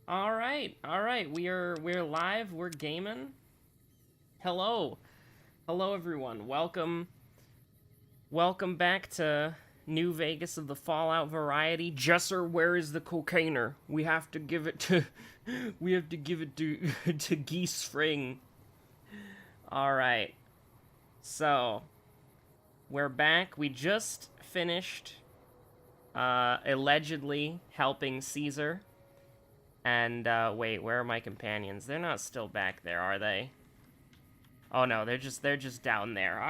All right. We're live. We're gaming. Hello, everyone. Welcome back to New Vegas of the Fallout variety. Jesser, where is the cocainer? We have to give it to to Geese Fring. All right. So we're back. We just finished allegedly helping Caesar. And, wait, where are my companions? They're not still back there, are they? Oh no, they're just down there.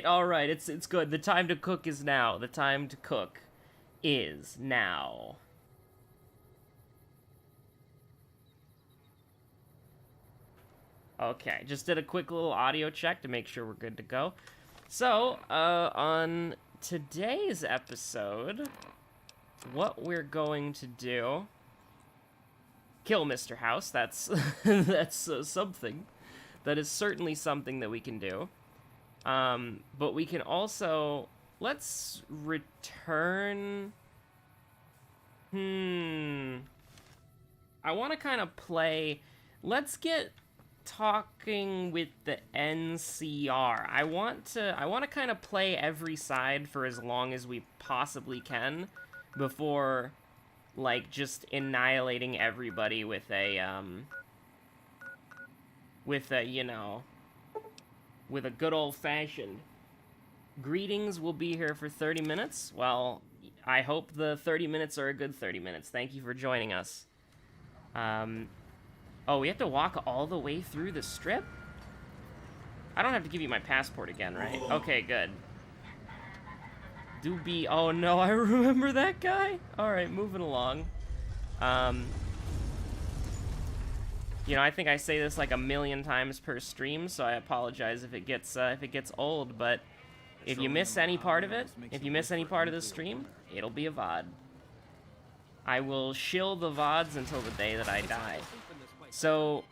Alright, it's good. The time to cook is now. The time to cook is now. Okay, just did a quick little audio check to make sure we're good to go. So, on today's episode, what we're going to do... Kill Mr. House, that's something. That is certainly something that we can do. But we can also... Let's return... I want to kind of play... Let's get talking with the NCR. I want to kind of play every side for as long as we possibly can before... like, just annihilating everybody with a, you know, with a good old-fashioned. Greetings will be here for 30 minutes. Well, I hope the 30 minutes are a good 30 minutes. Thank you for joining us. Oh, we have to walk all the way through the strip? I don't have to give you my passport again, right? Okay, good. Doobie, oh no, I remember that guy. Alright, moving along. You know, I think I say this like a million times per stream, so I apologize if it gets old, but if you miss any part of it, if you miss any part of this stream, it'll be a VOD. I will shill the VODs until the day that I die. So,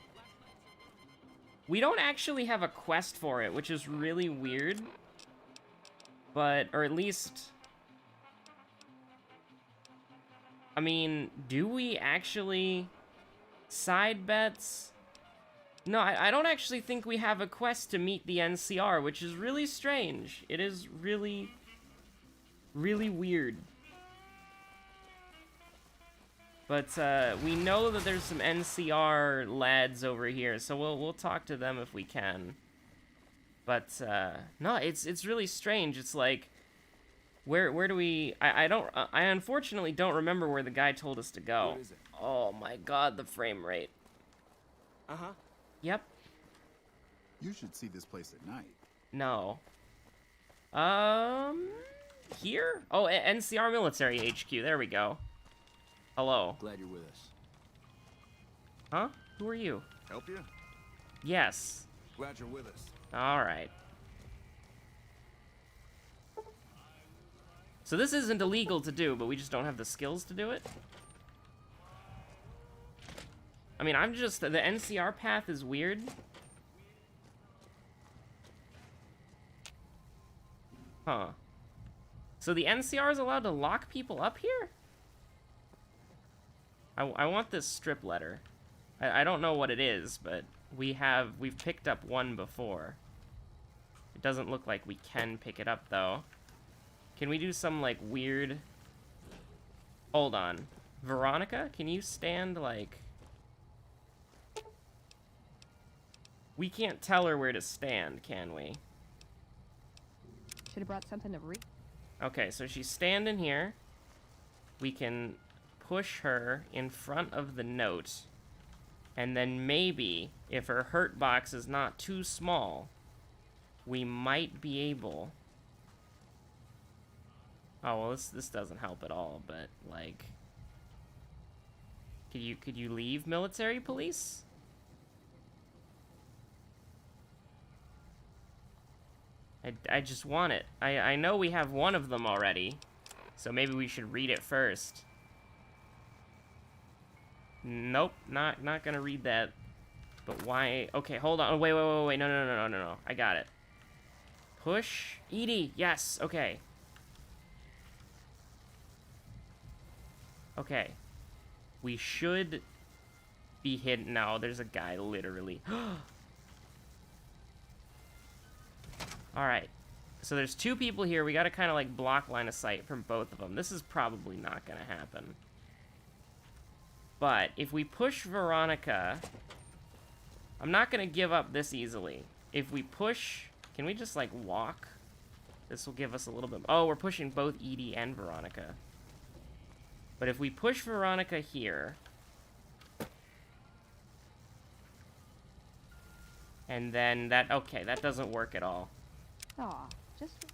we don't actually have a quest for it, which is really weird. But, or at least... I mean, do we actually... Side bets? No, I don't actually think we have a quest to meet the NCR, which is really strange. It is really, really weird. But, we know that there's some NCR lads over here, so we'll talk to them if we can. But, no, it's really strange. It's like, where do we... I unfortunately don't remember where the guy told us to go. Where is it? Oh my god, the frame rate. Uh-huh. Yep. You should see this place at night. No. Here? Oh, Ncr Military HQ, there we go. Hello. Glad you're with us. Huh? Who are you? Help you? Yes. Glad you're with us. Alright. So this isn't illegal to do, but we just don't have the skills to do it? I mean, I'm just... The NCR path is weird. Huh. So the NCR is allowed to lock people up here? I want this strip letter. I don't know what it is, but we've picked up one before. It doesn't look like we can pick it up, though. Can we do some, like, weird... Hold on. Veronica, can you stand, like... We can't tell her where to stand, can we? Should have brought something to read. Okay, so she's standing here. We can push her in front of the note. And then maybe, if her hurt box is not too small, we might be able... Oh, well, this doesn't help at all, but, like... Could you leave military police? I just want it. I know we have one of them already, so maybe we should read it first. Nope, not gonna read that. But why? Okay, hold on. Wait. No. I got it. Push. Edie, yes, okay. Okay. We should be hidden. No, there's a guy, literally. Alright. So there's 2 people here. We gotta kind of, like, block line of sight from both of them. This is probably not gonna happen. But if we push Veronica... I'm not gonna give up this easily. If we push... Can we just, like, walk? This will give us a little bit... Oh, we're pushing both Edie and Veronica. But if we push Veronica here... And then that... Okay, that doesn't work at all. Aw, just...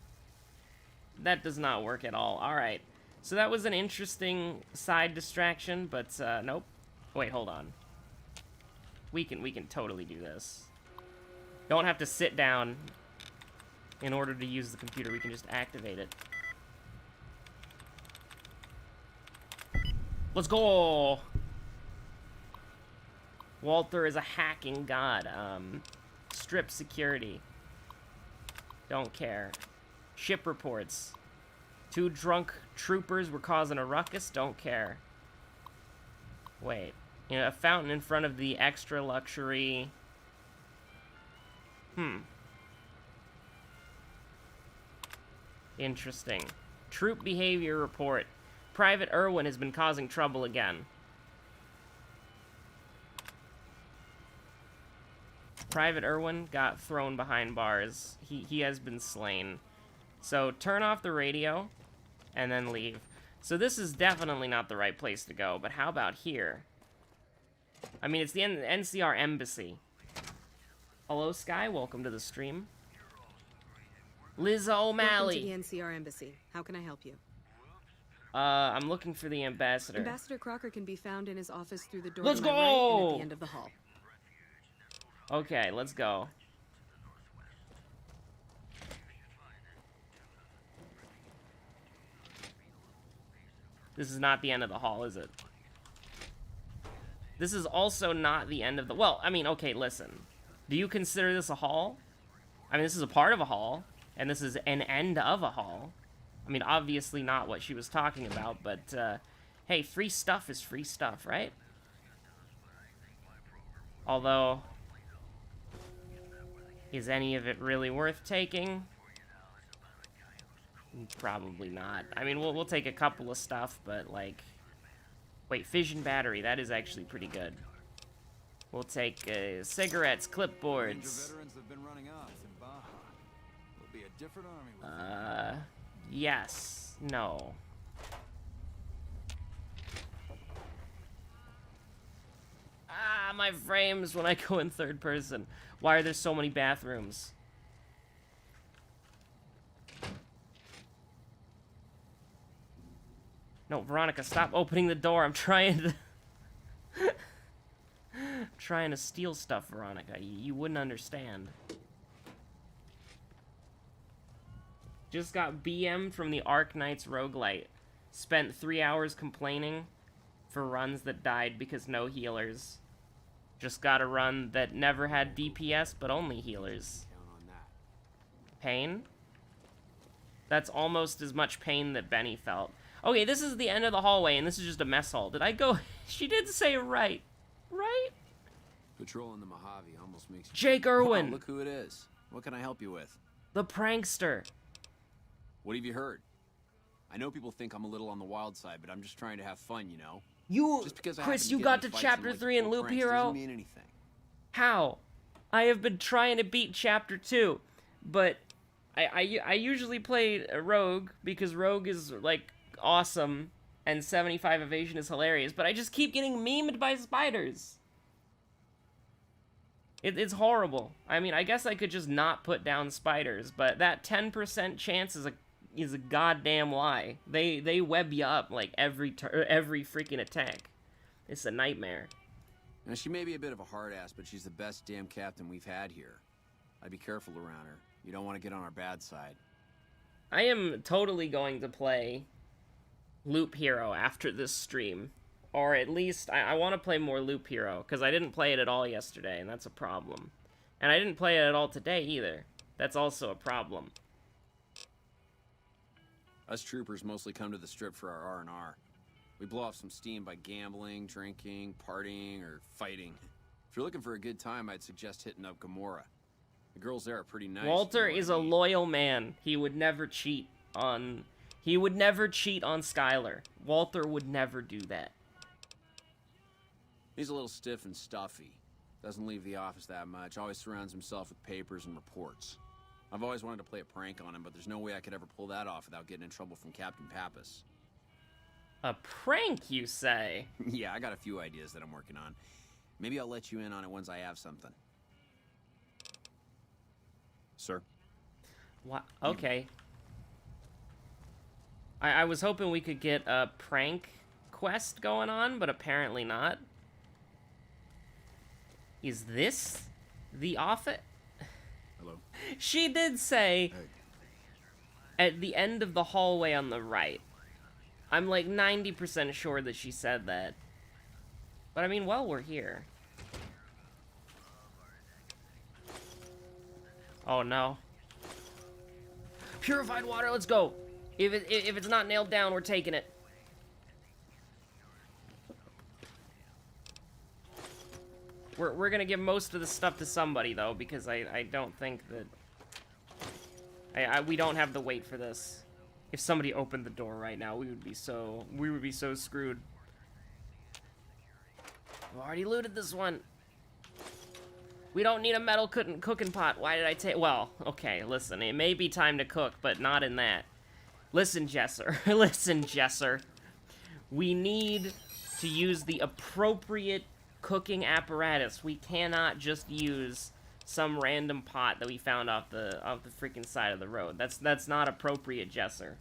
That does not work at all. Alright. So that was an interesting side distraction, but, nope. Wait, hold on. We can totally do this. Don't have to sit down in order to use the computer. We can just activate it. Let's go! Walter is a hacking god. Strip security. Don't care. Ship reports. 2 drunk troopers were causing a ruckus. Don't care. Wait. You know, a fountain in front of the extra luxury. Interesting. Troop behavior report. Private Irwin has been causing trouble again. Private Irwin got thrown behind bars. He has been slain. So turn off the radio and then leave. So this is definitely not the right place to go, but how about here? I mean, it's the Ncr Embassy. Hello, Sky. Welcome to the stream. Liza O'Malley. Welcome to the Ncr Embassy. How can I help you? I'm looking for the ambassador. Ambassador Crocker can be found in his office through the door Let's to my go! right and at the end of the hall. Okay, let's go. This is not the end of the hall, is it? This is also not the end of the... Well, I mean, okay, listen. Do you consider this a hall? I mean, this is a part of a hall, and this is an end of a hall. I mean, obviously not what she was talking about, but, hey, free stuff is free stuff, right? Although, is any of it really worth taking? Probably not. I mean, we'll take a couple of stuff, but, like... Wait, fission battery, that is actually pretty good. We'll take, cigarettes, clipboards. Veterans have been running off in Baja. Will be a different army with Yes. No. Ah, my frames when I go in third person. Why are there so many bathrooms? No, Veronica, stop opening the door. I'm trying to... trying to steal stuff, Veronica. You wouldn't understand. Just got BM'd from the Ark Knights roguelite. Spent 3 hours complaining for runs that died because no healers. Just got a run that never had DPS, but only healers. Pain? That's almost as much pain that Benny felt. Okay, this is the end of the hallway, and this is just a mess hall. Did I go... She did say right. Right? Patrolling the Mojave almost makes you... Jake Irwin! Wow, look who it is. What can I help you with? The prankster. What have you heard? I know people think I'm a little on the wild side, but I'm just trying to have fun, you know? You... Just because I Chris, happen you get got in to fights Chapter and 3 in pull Loop pranks Hero? doesn't mean anything. How? I have been trying to beat Chapter 2, but I usually play a Rogue, because Rogue is, like, awesome, and 75 evasion is hilarious, but I just keep getting memed by spiders. It's horrible. I mean, I guess I could just not put down spiders, but that 10% chance is a goddamn lie. They web you up, like, every freaking attack. It's a nightmare. Now, she may be a bit of a hard ass, but she's the best damn captain we've had here. I'd be careful around her. You don't want to get on our bad side. I am totally going to play Loop Hero after this stream. Or at least, I want to play more Loop Hero, because I didn't play it at all yesterday, and that's a problem. And I didn't play it at all today, either. That's also a problem. Us troopers mostly come to the strip for our R&R. We blow off some steam by gambling, drinking, partying, or fighting. If you're looking for a good time, I'd suggest hitting up Gamora. The girls there are pretty nice. Walter you know is what a I mean. loyal man. He would never cheat on... He would never cheat on Skylar. Walter would never do that. He's a little stiff and stuffy. Doesn't leave the office that much. Always surrounds himself with papers and reports. I've always wanted to play a prank on him, but there's no way I could ever pull that off without getting in trouble from Captain Pappas. A prank, you say? Yeah, I got a few ideas that I'm working on. Maybe I'll let you in on it once I have something. Sir? What? Okay. I was hoping we could get a prank quest going on, but apparently not. Is this the office? Hello. She did say at the end of the hallway on the right. I'm like 90% sure that she said that. But I mean, while we're here. Oh no. Purified water, let's go. If it's not nailed down, we're taking it. We're gonna give most of the stuff to somebody though, because I don't think that we don't have the weight for this. If somebody opened the door right now, we would be so screwed. I've already looted this one. We don't need a metal cooking pot. Why did I take? Well, okay, listen. It may be time to cook, but not in that. Listen, Jesser. Listen, Jesser. We need to use the appropriate cooking apparatus. We cannot just use some random pot that we found off the freaking side of the road. That's not appropriate, Jesser.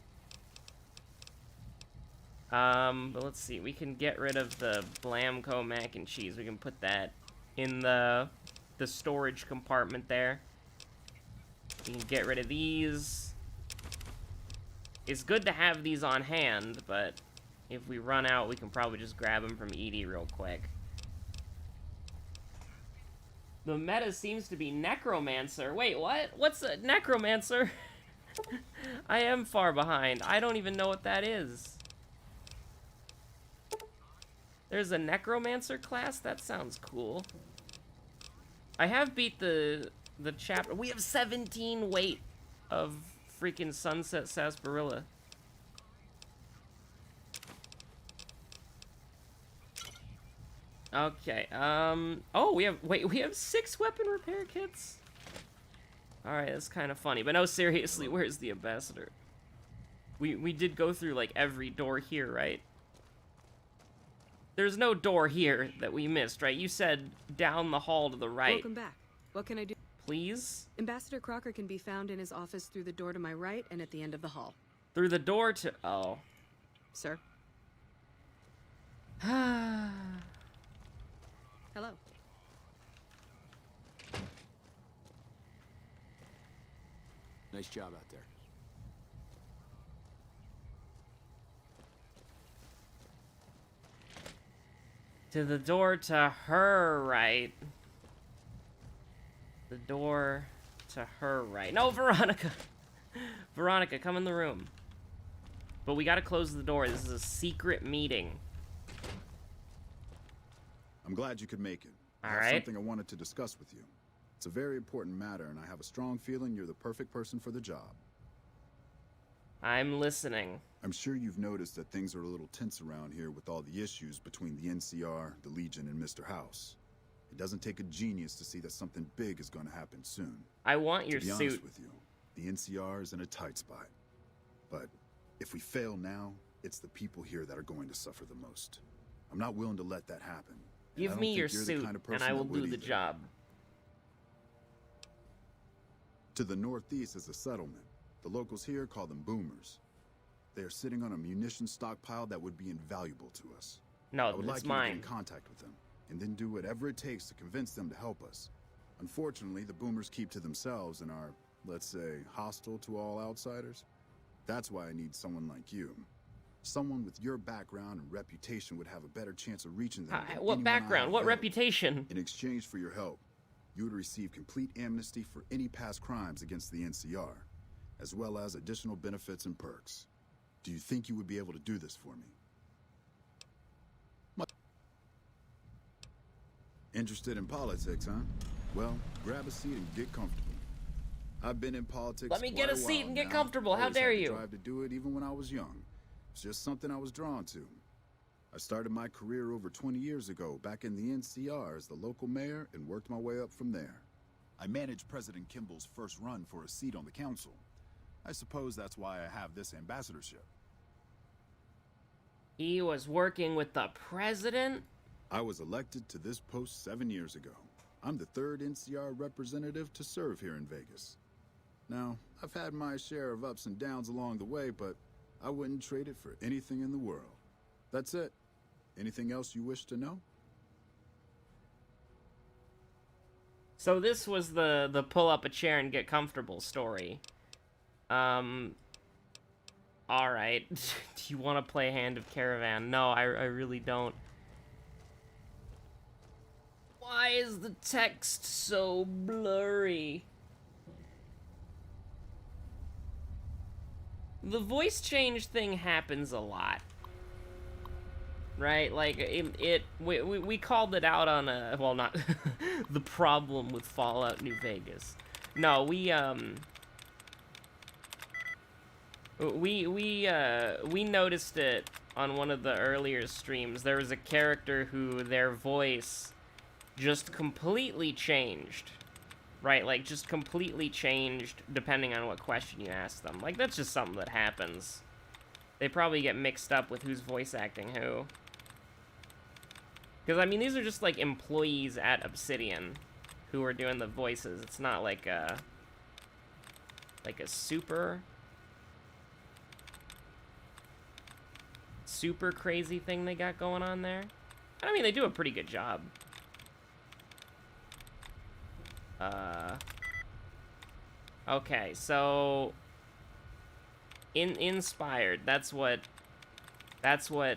But let's see. We can get rid of the Blamco mac and cheese. We can put that in the storage compartment there. We can get rid of these. It's good to have these on hand, but if we run out, we can probably just grab them from Edie real quick. The meta seems to be Necromancer. Wait, what? What's a Necromancer? I am far behind. I don't even know what that is. There's a Necromancer class? That sounds cool. I have beat the chapter. We have 17 weight of freaking Sunset Sarsaparilla. Okay, oh, we have 6 weapon repair kits? Alright, that's kind of funny. But no, seriously, where's the ambassador? We did go through, like, every door here, right? There's no door here that we missed, right? You said down the hall to the right. Welcome back. What can I do? Please? Ambassador Crocker can be found in his office through the door to my right and at the end of the hall. Through the door to... Oh. Sir? Hello. Nice job out there. To the door to her right. The door to her right. No, Veronica! Veronica, come in the room. But we gotta close the door. This is a secret meeting. I'm glad you could make it. I All have right. something I wanted to discuss with you. It's a very important matter, and I have a strong feeling you're the perfect person for the job. I'm listening. I'm sure you've noticed that things are a little tense around here with all the issues between the NCR, the Legion, and Mr. House. It doesn't take a genius to see that something big is going to happen soon. I want your To be honest suit. with you, the NCR is in a tight spot. But if we fail now, it's the people here that are going to suffer the most. I'm not willing to let that happen. And I Give don't me your think you're the suit, kind of and person I will that would do the either. job. To the northeast is a settlement. The locals here call them boomers. They are sitting on a munitions stockpile that would be invaluable to us. I No, would like it's you to get mine. in contact with them, and then do whatever it takes to convince them to help us. Unfortunately, the boomers keep to themselves and are, let's say, hostile to all outsiders. That's why I need someone like you. Someone with your background and reputation would have a better chance of reaching them. than What anyone I background? have What available. reputation? In exchange for your help, you would receive complete amnesty for any past crimes against the NCR, as well as additional benefits and perks. Do you think you would be able to do this for me? Interested in politics, huh? Well, grab a seat and get comfortable. I've been in politics. Let me get a quite seat while and get now. comfortable. How Always dare had the you? drive to do it even when I was young. It's just something I was drawn to. I started my career over 20 years ago, back in the NCR as the local mayor, and worked my way up from there. I managed President Kimball's first run for a seat on the council. I suppose that's why I have this ambassadorship. He was working with the president? I was elected to this post 7 years ago. I'm the third NCR representative to serve here in Vegas. Now, I've had my share of ups and downs along the way, but I wouldn't trade it for anything in the world. That's it. Anything else you wish to know? So this was the pull up a chair and get comfortable story. Alright. Do you want to play Hand of Caravan? No, I really don't. Why is the text so blurry? The voice change thing happens a lot. Right? Like, we called it out on a... Well, not... the problem with Fallout New Vegas. No, we noticed it on one of the earlier streams. There was a character who their voice just completely changed. Right? Like, just completely changed depending on what question you ask them. Like, that's just something that happens. They probably get mixed up with who's voice acting who. Because, I mean, these are just, like, employees at Obsidian who are doing the voices. It's not like a super crazy thing they got going on there. I mean, they do a pretty good job. Okay, so Inspired, that's what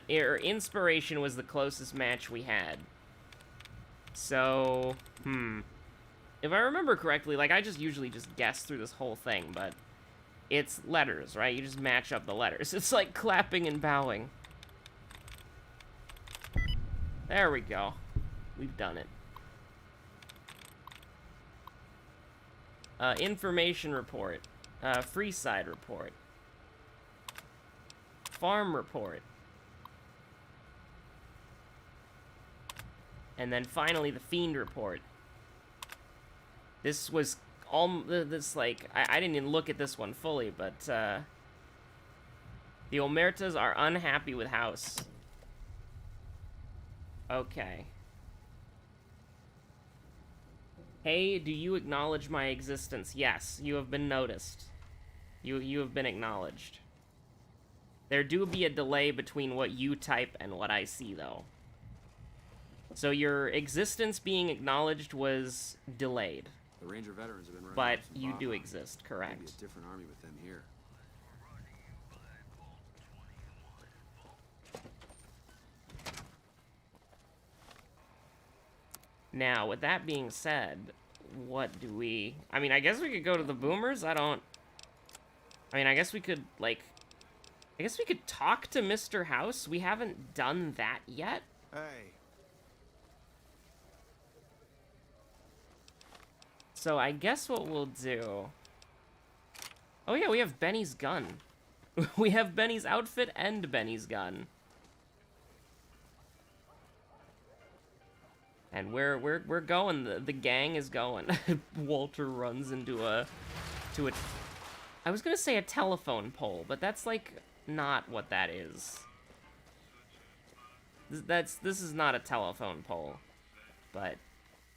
Inspiration was the closest match we had. So, if I remember correctly, like, I just usually just guess through this whole thing, but it's letters, right? You just match up the letters. It's like clapping and bowing. There we go. We've done it. Information report. Freeside report. Farm report. And then finally the Fiend report. This was all this, like, I didn't even look at this one fully, but the Omertas are unhappy with House. Okay. Hey, do you acknowledge my existence? Yes, you have been noticed. You have been acknowledged. There do be a delay between what you type and what I see, though. So your existence being acknowledged was delayed. The Ranger veterans have been running. But you do exist, correct? Maybe a different army with them here. Now, with that being said, what do we... I mean, I guess we could go to the Boomers. I mean, I guess we could, like... I guess we could talk to Mr. House. We haven't done that yet. Hey. So I guess what we'll do... Oh yeah, we have Benny's gun. We have Benny's outfit and Benny's gun. And we're going. The gang is going. Walter runs into a I was gonna say a telephone pole, but that's like not what that is. This is not a telephone pole, but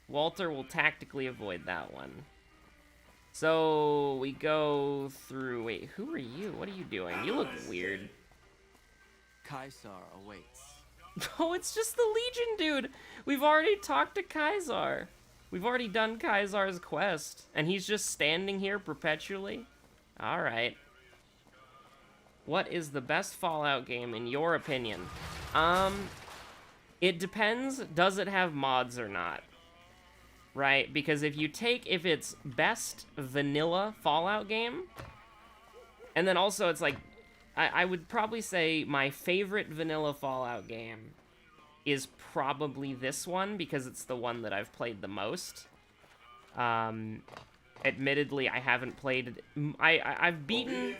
Walter will tactically avoid that one. So we go through. Wait, who are you? What are you doing? You look weird. Kaisar awaits. Oh, it's just the Legion dude. We've already talked to Kaisar. We've already done Kaisar's quest, and he's just standing here perpetually. All right. What is the best Fallout game in your opinion? It depends. Does it have mods or not? Right? Because if it's best vanilla Fallout game, and then also it's like, I would probably say my favorite vanilla Fallout game is probably this one, because it's the one that I've played the most. Admittedly, I haven't played... I've beaten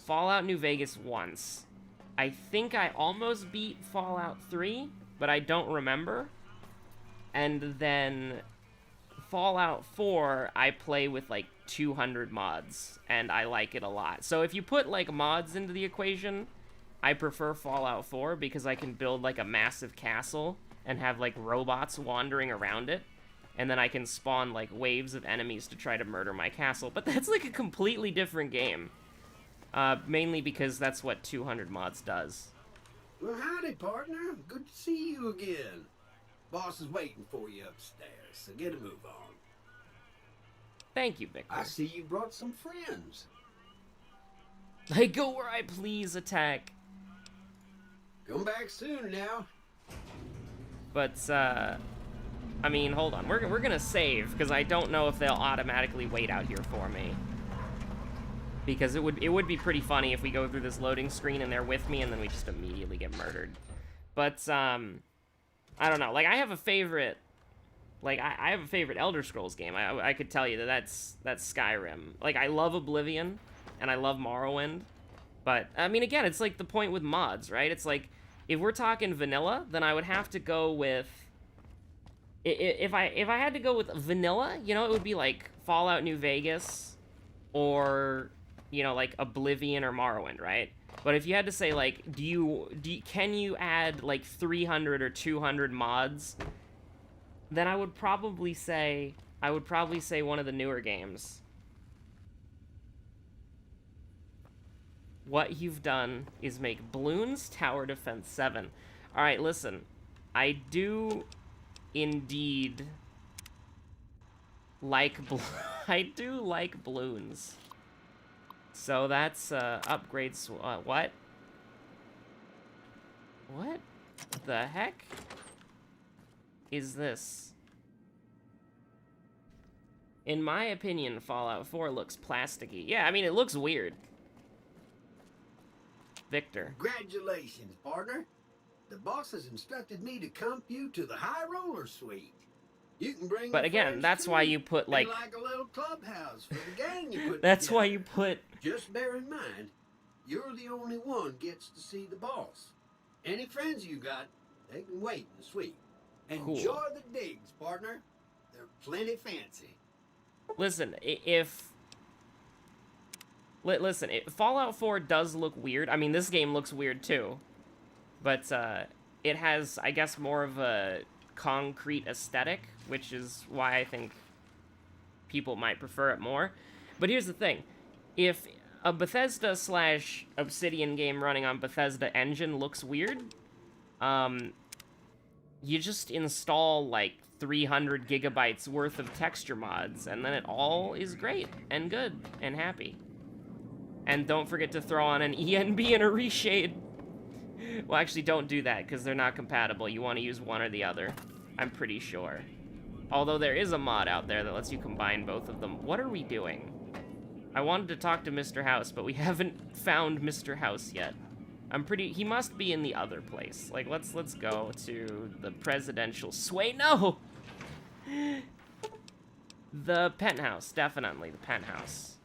Fallout New Vegas once. I think I almost beat Fallout 3, but I don't remember. And then Fallout 4, I play with like 200 mods, and I like it a lot. So if you put like mods into the equation, I prefer Fallout 4 because I can build like a massive castle and have like robots wandering around it. And then I can spawn, like, waves of enemies to try to murder my castle. But that's, like, a completely different game. Mainly because that's what 200 mods does. Well, howdy, partner. Good to see you again. Boss is waiting for you upstairs, so get a move on. Thank you, Victor. I see you brought some friends. I go where I please, attack. Come back soon now. But, I mean, hold on. We're gonna save, because I don't know if they'll automatically wait out here for me. Because it would be pretty funny if we go through this loading screen and they're with me and then we just immediately get murdered. But, I don't know. Like, I have a favorite... Like, I have a favorite Elder Scrolls game. I could tell you that's Skyrim. Like, I love Oblivion, and I love Morrowind. But, I mean, again, it's like the point with mods, right? It's like, if we're talking vanilla, then I would have to go with... If I had to go with vanilla, you know, it would be like Fallout New Vegas or, you know, like Oblivion or Morrowind, right? But if you had to say, like, can you add like 300 or 200 mods, then I would probably say one of the newer games. What you've done is make Bloons Tower Defense 7. All right, listen. I do indeed like I do like balloons. So that's upgrades. What the heck is this? In my opinion, Fallout 4 looks plasticky. Yeah, I mean, it looks weird. Victor. Congratulations, partner. The boss has instructed me to comp you to the high roller suite. You can bring. But again, that's why you put like a little clubhouse for the gang you put. That's together. why you put. Just bear in mind, you're the only one gets to see the boss. Any friends you got, they can wait in the suite. Cool. Enjoy the digs, partner. They're plenty fancy. Listen, Fallout 4 does look weird. I mean, this game looks weird too. But it has, I guess, more of a concrete aesthetic, which is why I think people might prefer it more. But here's the thing. If a Bethesda/Obsidian game running on Bethesda engine looks weird, you just install, like, 300 gigabytes worth of texture mods, and then it all is great and good and happy. And don't forget to throw on an ENB and a reshade. Well, actually, don't do that, because they're not compatible. You want to use one or the other. I'm pretty sure. Although there is a mod out there that lets you combine both of them. What are we doing? I wanted to talk to Mr. House, but we haven't found Mr. House yet. He must be in the other place. Like, let's go to the presidential no! The penthouse, definitely, the penthouse.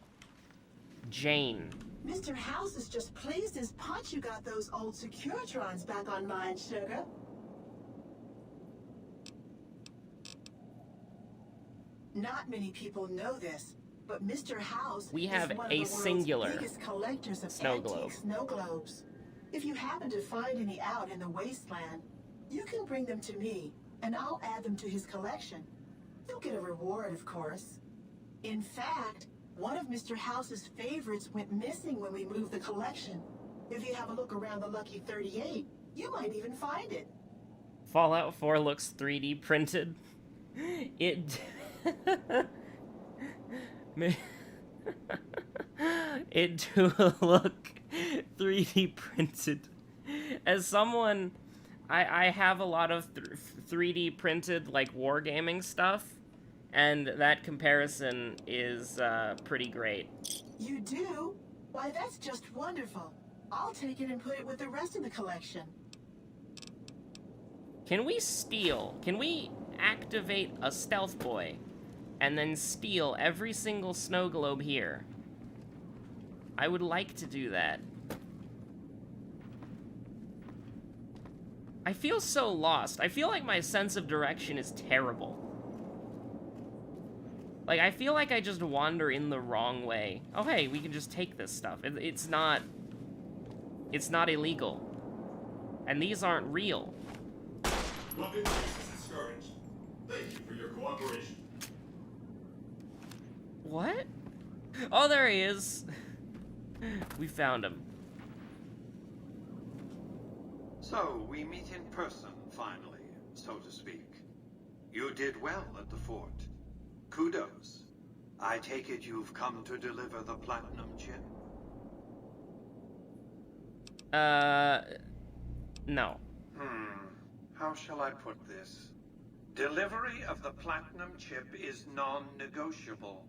Jane. Mr. House is just pleased as punch you got those old Securitrons back online, sugar. Not many people know this, but Mr. House we have is one a of the singular world's biggest collectors of snow antique globe. Snow globes. If you happen to find any out in the wasteland, you can bring them to me, and I'll add them to his collection. You'll get a reward, of course. In fact, one of Mr. House's favorites went missing when we moved the collection. If you have a look around the Lucky 38, you might even find it. Fallout 4 looks 3D printed. It do look 3D printed. As someone, I have a lot of 3D printed, like, wargaming stuff, and that comparison is pretty great. You do? Why, that's just wonderful. I'll take it and put it with the rest of the collection. Can we steal? Can we activate a stealth boy and then steal every single snow globe here? I would like to do that. I feel so lost. I feel like my sense of direction is terrible. Like, I feel like I just wander in the wrong way. Oh, hey, we can just take this stuff. It's not illegal. And these aren't real. Weapons use is discouraged. Thank you for your cooperation. What? Oh, there he is. We found him. So, we meet in person, finally, so to speak. You did well at the fort. Kudos. I take it you've come to deliver the platinum chip? No. How shall I put this? Delivery of the platinum chip is non-negotiable.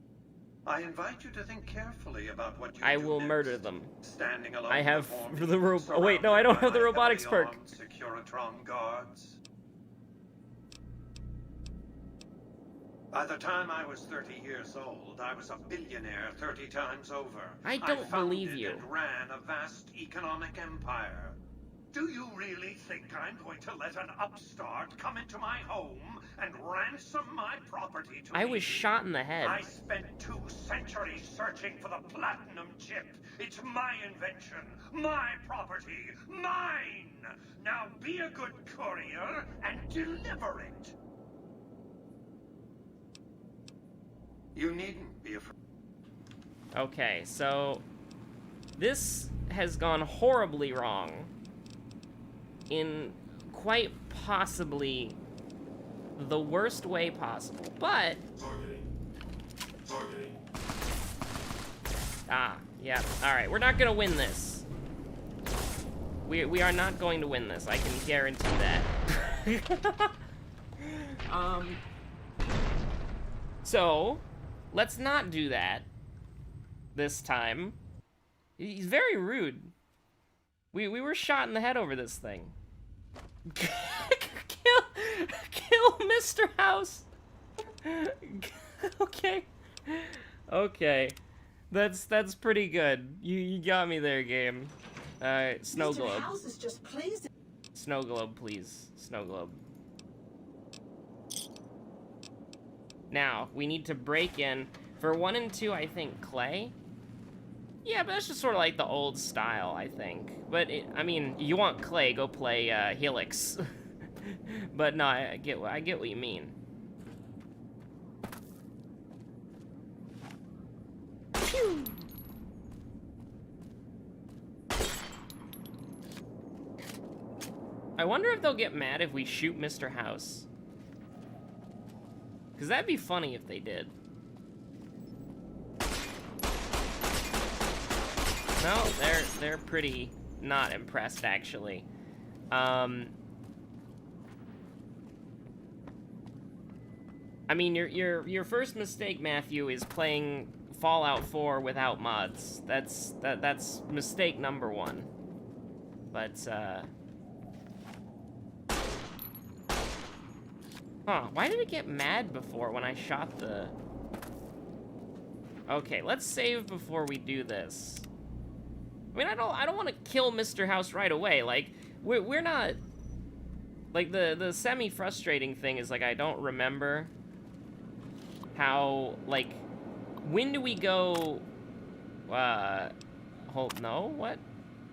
I invite you to think carefully about what you I do will next. murder them. Standing alone I have before the me, oh wait, no, I don't have the surrounded by robotics heavily perk. armed Securitron guards. By the time I was 30 years old, I was a billionaire 30 times over. I don't believe founded you. And ran a vast economic empire. Do you really think I'm going to let an upstart come into my home and ransom my property to I me? was shot in the head. I spent 2 centuries searching for the platinum chip. It's my invention, my property, mine! Now be a good courier and deliver it! You needn't be afraid. Okay, so this has gone horribly wrong in quite possibly the worst way possible, but... Targeting. Ah, yeah, alright, we're not gonna win this. We are not going to win this, I can guarantee that. So, let's not do that this time. He's very rude. We were shot in the head over this thing. kill Mr. House. Okay. Okay. That's pretty good. You got me there, game. Alright, snow globe. Mr. House is just pleased. Snow globe, please. Snow globe. Now, we need to break in. For 1 and 2, I think clay. Yeah, but that's just sort of like the old style, I think. But, I mean, you want clay, go play Helix. But no, I get what you mean. Phew! I wonder if they'll get mad if we shoot Mr. House. Because that'd be funny if they did. No, they're pretty not impressed, actually. I mean, your first mistake, Matthew, is playing Fallout 4 without mods. That's mistake number 1. But huh, why did it get mad before when I shot the... Okay, let's save before we do this. I mean, I don't want to kill Mr. House right away. Like, we're not... Like, the semi-frustrating thing is, like, I don't remember how, like, when do we go... no, what?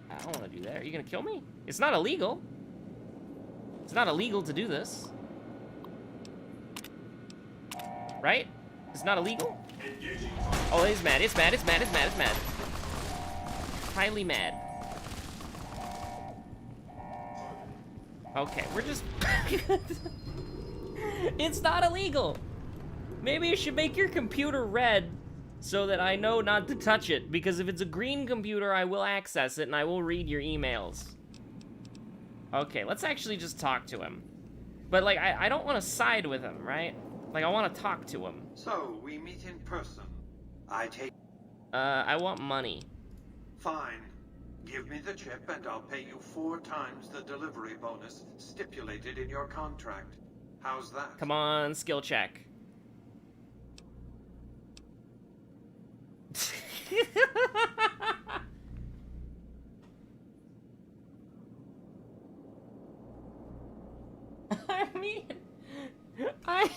I don't want to do that. Are you gonna kill me? It's not illegal. It's not illegal to do this. Right? It's not illegal? Oh, it's mad, it's mad, it's mad, it's mad, it's mad. Highly mad. Okay, we're just... It's not illegal! Maybe you should make your computer red so that I know not to touch it, because if it's a green computer, I will access it and I will read your emails. Okay, let's actually just talk to him. But, like, I don't want to side with him, right? Like, I want to talk to him. So, we meet in person. I take... I want money. Fine. Give me the chip and I'll pay you 4 times the delivery bonus stipulated in your contract. How's that? Come on, skill check. I mean, I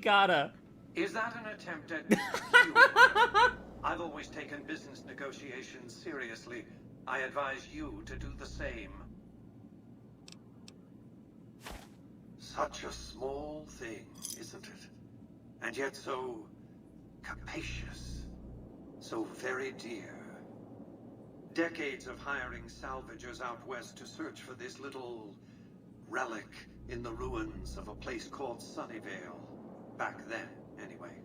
gotta. Is that an attempt at humor? I've always taken business negotiations seriously. I advise you to do the same. Such a small thing, isn't it? And yet so capacious, so very dear. Decades of hiring salvagers out west to search for this little relic in the ruins of a place called Sunnyvale. Back then, anyway.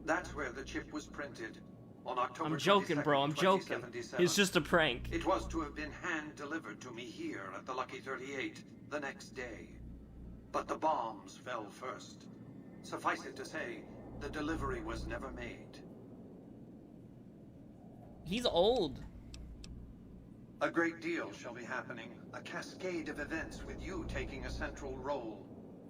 That's where the chip was printed. On October I'm joking, bro. I'm joking. It's just a prank. It was to have been hand-delivered to me here at the Lucky 38 the next day. But the bombs fell first. Suffice it to say, the delivery was never made. He's old. A great deal shall be happening. A cascade of events with you taking a central role.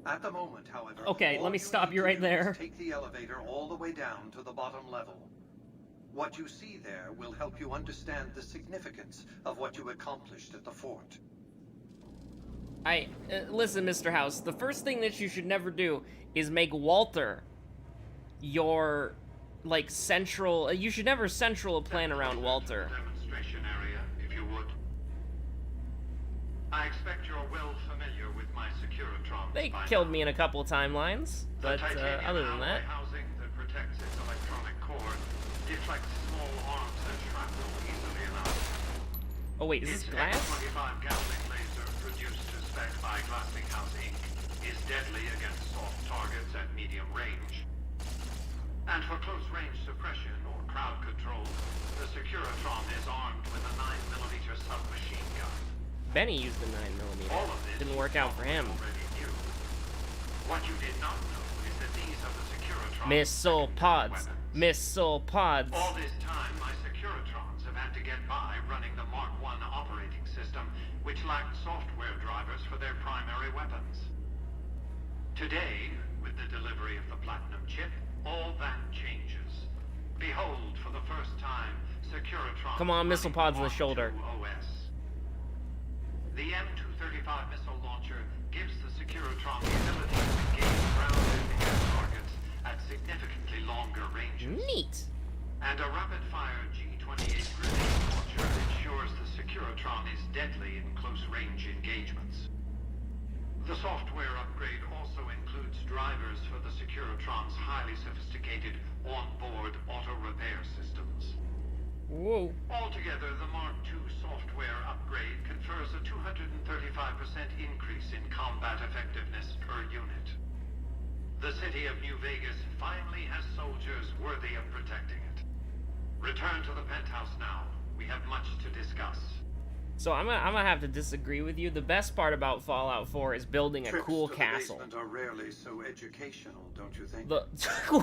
At the moment, however... Okay, let me stop you right there. Take the elevator all the way down to the bottom level. What you see there will help you understand the significance of what you accomplished at the fort. Listen, Mr. House, the first thing that you should never do is make Walter your, like, central... You should never central a plan around Walter. Demonstration area, if you would. I expect you're well familiar with my Securitron. They killed me in a couple of timelines, but other than that... housing that protects its electronic core deflects small arms and shrapnel easily enough. Oh wait, is this glass? Its X-25 Gatling laser, produced to spec by Glassinghouse Inc., is deadly against soft targets at medium range. And for close-range suppression or crowd control, the Securitron is armed with a 9mm submachine gun. Benny used the 9mm. All of this Didn't work out for him. already knew. What you did not know is that these are the Securitron's Missile pods. weapons. Missile pods. All this time, my Securitrons have had to get by running the Mark I operating system, which lacked software drivers for their primary weapons. Today, with the delivery of the Platinum chip, all that changes. Behold, for the first time, Securitron... Come on, missile pods in the shoulder. OS. The M235 missile launcher gives the Securitron the ability to engage ground and air targets at significantly longer ranges. Neat. And a rapid-fire G-28 grenade launcher ensures the Securitron is deadly in close-range engagements. The software upgrade also includes drivers for the Securitron's highly sophisticated on-board auto-repair systems. Whoa. Altogether, the Mark II software upgrade confers a 235% increase in combat effectiveness per unit. The city of New Vegas finally has soldiers worthy of protecting it. Return to the penthouse now. We have much to discuss. So I'm gonna have to disagree with you. The best part about Fallout 4 is building a cool castle. Trips to the basement are rarely so educational, don't you think?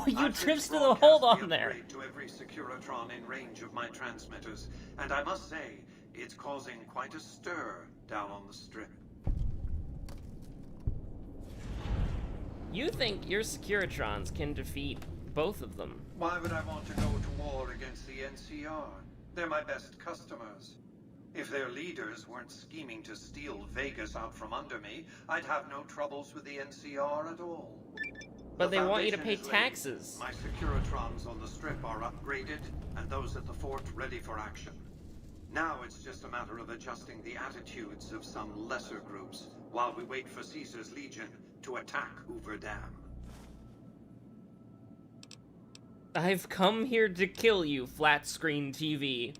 You trips to the hold on there. To every Securitron in range of my transmitters, and I must say, it's causing quite a stir down on the strip. You think your Securitrons can defeat both of them? Why would I want to go to war against the NCR? They're my best customers. If their leaders weren't scheming to steal Vegas out from under me, I'd have no troubles with the NCR at all. But they want you to pay taxes. My Securitrons on the strip are upgraded, and those at the fort ready for action. Now it's just a matter of adjusting the attitudes of some lesser groups while we wait for Caesar's Legion to attack Hoover Dam. I've come here to kill you, flat screen TV.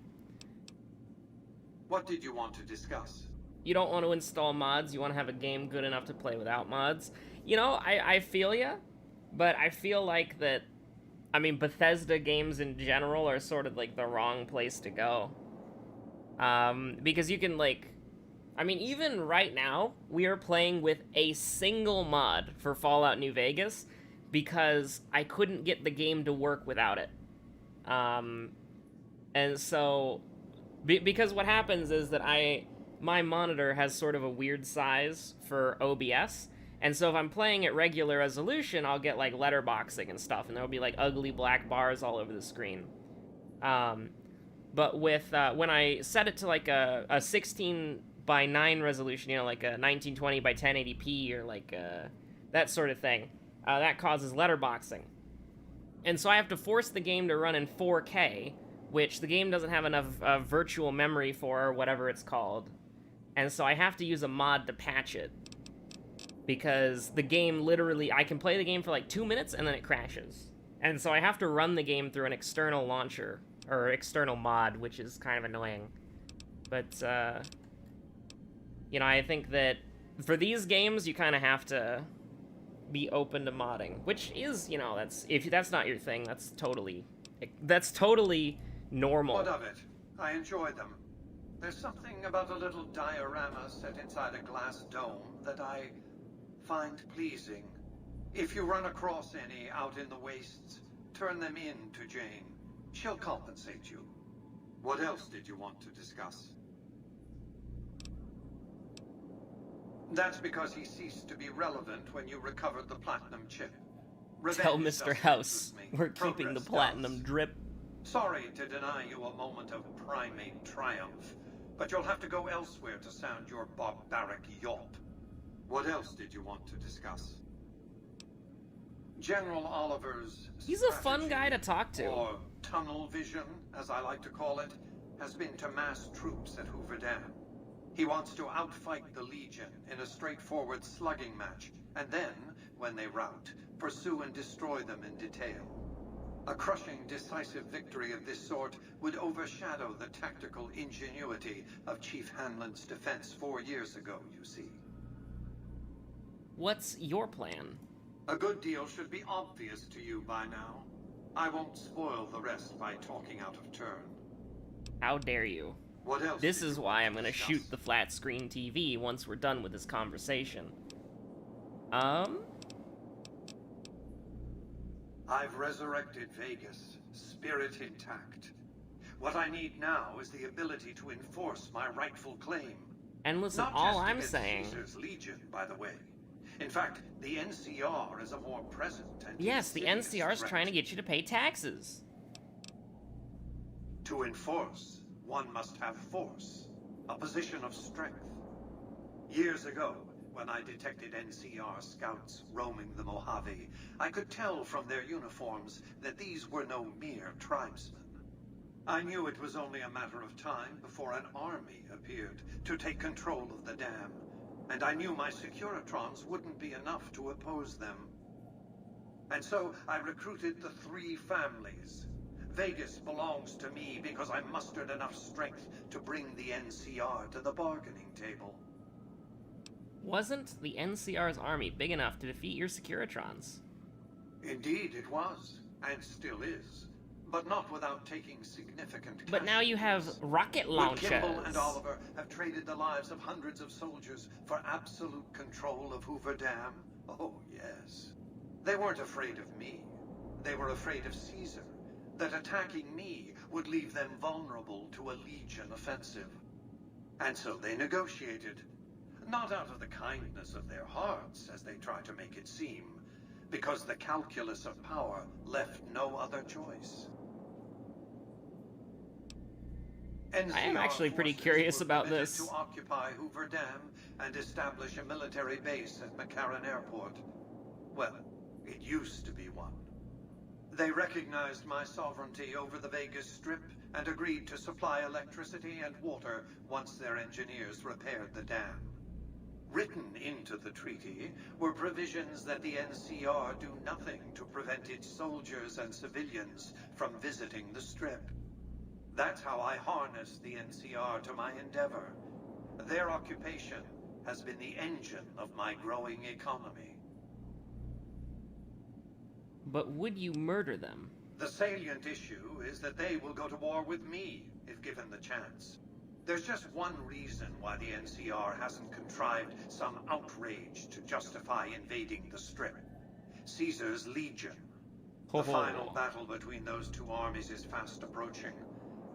What did you want to discuss? You don't want to install mods, you want to have a game good enough to play without mods. You know, I feel ya, but I feel like that, I mean, Bethesda games in general are sort of like the wrong place to go. Because you can, like, I mean, even right now, we are playing with a single mod for Fallout New Vegas because I couldn't get the game to work without it. And so, because what happens is that my monitor has sort of a weird size for OBS, and so if I'm playing at regular resolution, I'll get like letterboxing and stuff, and there'll be like ugly black bars all over the screen. But with when I set it to like a 16 by 9 resolution, you know, like a 1920 by 1080p or like that sort of thing, that causes letterboxing. And so I have to force the game to run in 4K, which the game doesn't have enough virtual memory for, or whatever it's called. And so I have to use a mod to patch it. Because the game literally, I can play the game for like 2 minutes and then it crashes. And so I have to run the game through an external launcher, or external mod, which is kind of annoying. But, you know, I think that for these games, you kind of have to be open to modding, which is, you know, if that's not your thing, that's totally normal. What of it? I enjoy them. There's something about a little diorama set inside a glass dome that I find pleasing. If you run across any out in the wastes, turn them in to Jane. She'll compensate you. What else did you want to discuss? That's because he ceased to be relevant when you recovered the platinum chip. Tell Mr. House we're keeping the platinum drip. Sorry to deny you a moment of primate triumph, but you'll have to go elsewhere to sound your barbaric yawp. What else did you want to discuss? General Oliver's He's a fun guy to talk to. Or tunnel vision, as I like to call it, has been to mass troops at Hoover Dam. He wants to outfight the Legion in a straightforward slugging match, and then, when they rout, pursue and destroy them in detail. A crushing, decisive victory of this sort would overshadow the tactical ingenuity of Chief Hanlon's defense 4 years ago, you see. What's your plan? A good deal should be obvious to you by now. I won't spoil the rest by talking out of turn. How dare you? What else? This is why I'm gonna shoot the flat screen TV once we're done with this conversation. I've resurrected Vegas, spirit intact. What I need now is the ability to enforce my rightful claim. And listen, Not all just I'm against saying... Caesar's Legion, by the way. In fact, the NCR is a more present and Yes, the NCR is threat. trying to get you to pay taxes. To enforce, one must have force, a position of strength. Years ago, when I detected NCR scouts roaming the Mojave, I could tell from their uniforms that these were no mere tribesmen. I knew it was only a matter of time before an army appeared to take control of the dam, and I knew my Securitrons wouldn't be enough to oppose them. And so I recruited the 3 families. Vegas belongs to me because I mustered enough strength to bring the NCR to the bargaining table. Wasn't the NCR's army big enough to defeat your Securitrons? Indeed it was, and still is. But not without taking significant But now you have rocket launchers. Kimball and Oliver have traded the lives of hundreds of soldiers for absolute control of Hoover Dam. Oh, yes. They weren't afraid of me. They were afraid of Caesar. That attacking me would leave them vulnerable to a Legion offensive. And so they negotiated. Not out of the kindness of their hearts, as they try to make it seem, because the calculus of power left no other choice. I am actually pretty curious about this. To occupy Hoover Dam and establish a military base at McCarran Airport. Well, it used to be one. They recognized my sovereignty over the Vegas Strip and agreed to supply electricity and water once their engineers repaired the dam. Written into the treaty were provisions that the NCR do nothing to prevent its soldiers and civilians from visiting the Strip. That's how I harness the NCR to my endeavor. Their occupation has been the engine of my growing economy. But would you murder them? The salient issue is that they will go to war with me, if given the chance. There's just one reason why the NCR hasn't contrived some outrage to justify invading the Strip. Caesar's Legion. The final battle between those 2 armies is fast approaching.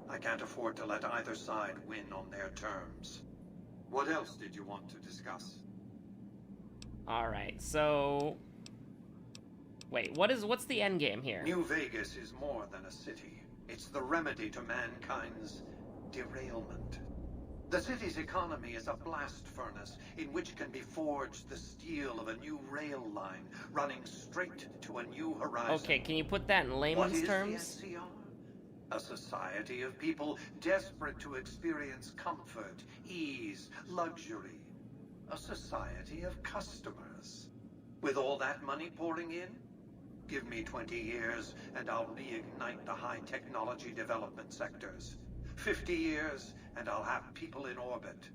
I can't afford to let either side win on their terms. What else did you want to discuss? Alright, so... Wait, what's the end game here? New Vegas is more than a city. It's the remedy to mankind's derailment. The city's economy is a blast furnace in which can be forged the steel of a new rail line running straight to a new horizon. Okay, can you put that in layman's terms? What is the NCR? A society of people desperate to experience comfort, ease, luxury. A society of customers. With all that money pouring in, give me 20 years and I'll reignite the high technology development sectors. 50 years and I'll have people in orbit.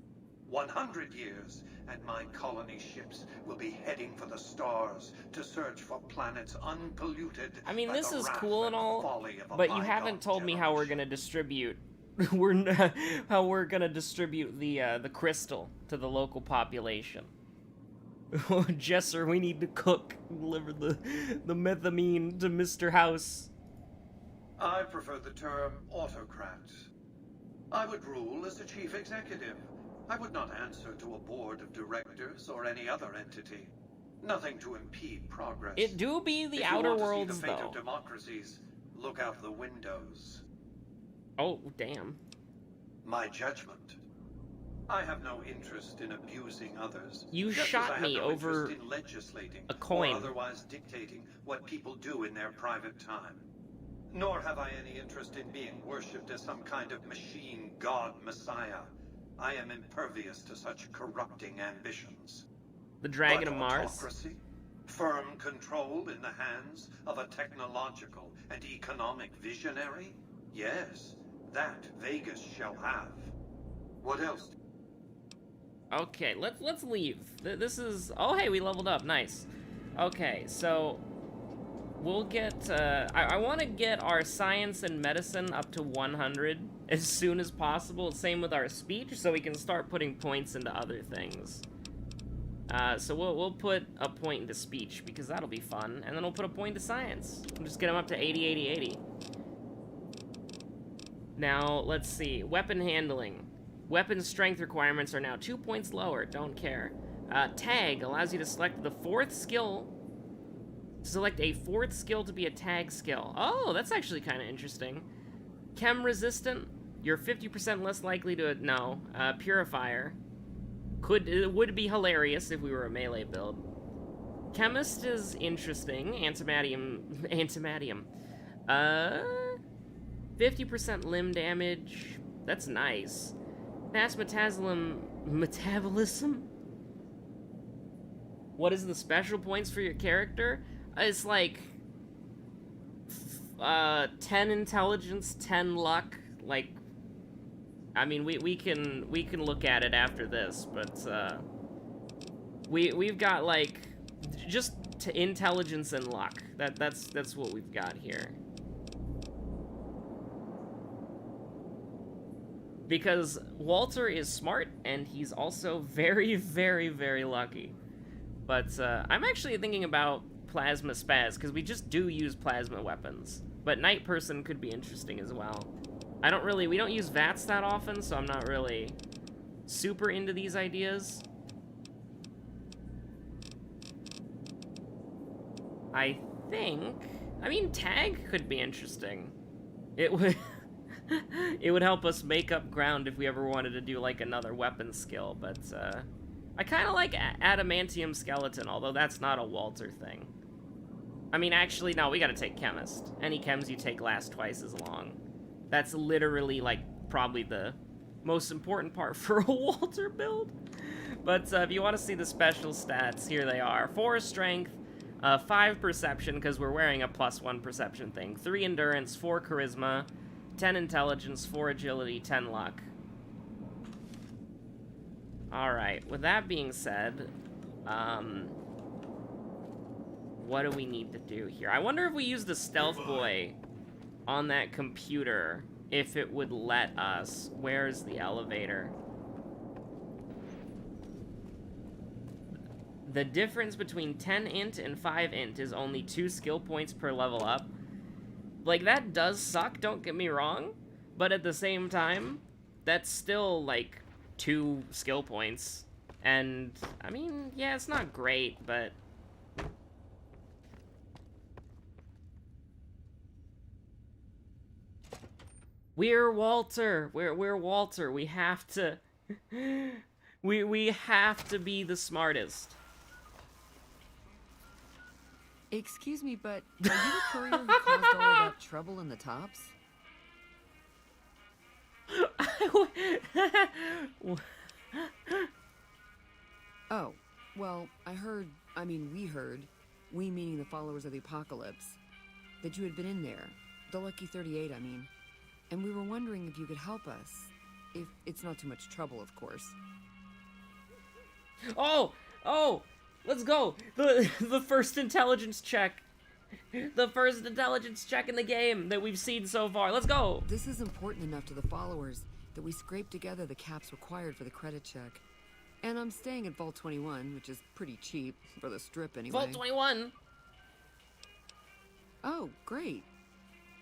100 years and my colony ships will be heading for the stars to search for planets unpolluted. I mean, by this the is wrath cool and all, folly of a but you bygone haven't told me how we're generation. gonna distribute how we're gonna distribute the crystal to the local population. Jesser, we need to cook, deliver the methamine to Mr. House. I prefer the term autocrat. I would rule as the chief executive. I would not answer to a board of directors or any other entity. Nothing to impede progress. It do be the If you Outer want to see Worlds, the fate though. of democracies, look out the windows. Oh, damn. My judgment. I have no interest in abusing others. You just as shot I have me no over interest in legislating a coin. or otherwise dictating what people do in their private time. Nor have I any interest in being worshipped as some kind of machine god messiah. I am impervious to such corrupting ambitions. The Dragon But of Mars. autocracy? Firm control in the hands of a technological and economic visionary? Yes, that Vegas shall have. What else? Okay, let's leave. This is... Oh, hey, we leveled up. Nice. Okay, so... We'll get... I want to get our science and medicine up to 100 as soon as possible. Same with our speech, so we can start putting points into other things. So we'll put a point into speech, because that'll be fun. And then we'll put a point to science. We'll just get them up to 80, 80, 80. Now, let's see. Weapon handling. Weapon strength requirements are now 2 points lower. Don't care. Tag allows you to select the fourth skill. Select a fourth skill to be a tag skill. Oh, that's actually kind of interesting. Chem resistant. You're 50% less likely to... No. Purifier. It would be hilarious if we were a melee build. Chemist is interesting. Antimadium. 50% limb damage. That's nice. Fast metabolism? What is the special points for your character? It's like 10 intelligence, 10 luck. Like, I mean, we can look at it after this, but we've got like just intelligence and luck. That's what we've got here. Because Walter is smart, and he's also very, very, very lucky. But I'm actually thinking about Plasma Spaz, because we just do use plasma weapons. But Night Person could be interesting as well. We don't use VATS that often, so I'm not really super into these ideas. I mean, Tag could be interesting. It would... It would help us make up ground if we ever wanted to do, like, another weapon skill, but, I kind of like Adamantium Skeleton, although that's not a Walter thing. I mean, actually, no, we gotta take Chemist. Any chems you take last twice as long. That's literally, like, probably the most important part for a Walter build. But, if you want to see the special stats, here they are. 4 Strength, 5 Perception, because we're wearing a +1 Perception thing. 3 Endurance, 4 Charisma, 10 Intelligence, 4 Agility, 10 Luck. Alright, with that being said, what do we need to do here? I wonder if we use the Stealth Boy on that computer, if it would let us. Where's the elevator? The difference between 10 int and 5 int is only 2 skill points per level up. Like, that does suck, don't get me wrong, But at the same time, that's still, like, 2 skill points. And, I mean, yeah, it's not great, but... We're Walter. We're Walter. We have to... we have to be the smartest. Excuse me, but are you the courier who caused all of that trouble in the tops? Oh, well, we heard, we meaning the followers of the apocalypse, that you had been in there. The Lucky 38, I mean. And we were wondering if you could help us. If it's not too much trouble, of course. Oh! Let's go! The first intelligence check! The first intelligence check in the game that we've seen so far. Let's go! This is important enough to the followers that we scraped together the caps required for the credit check. And I'm staying at Vault 21, which is pretty cheap, for the strip anyway. Vault 21? Oh, great.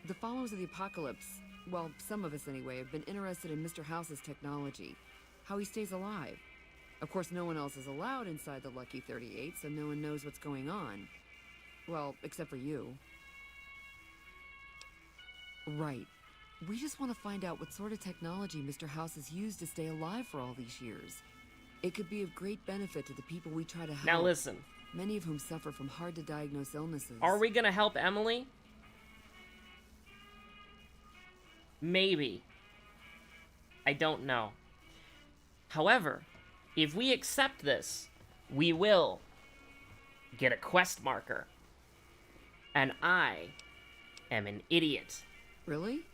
The followers of the apocalypse, well, some of us anyway, have been interested in Mr. House's technology, how he stays alive. Of course, no one else is allowed inside the Lucky 38, so no one knows what's going on. Well, except for you. Right. We just want to find out what sort of technology Mr. House has used to stay alive for all these years. It could be of great benefit to the people we try to help. Now listen. Many of whom suffer from hard-to-diagnose illnesses. Are we gonna help Emily? Maybe. I don't know. However, if we accept this, we will get a quest marker. And I am an idiot. Really?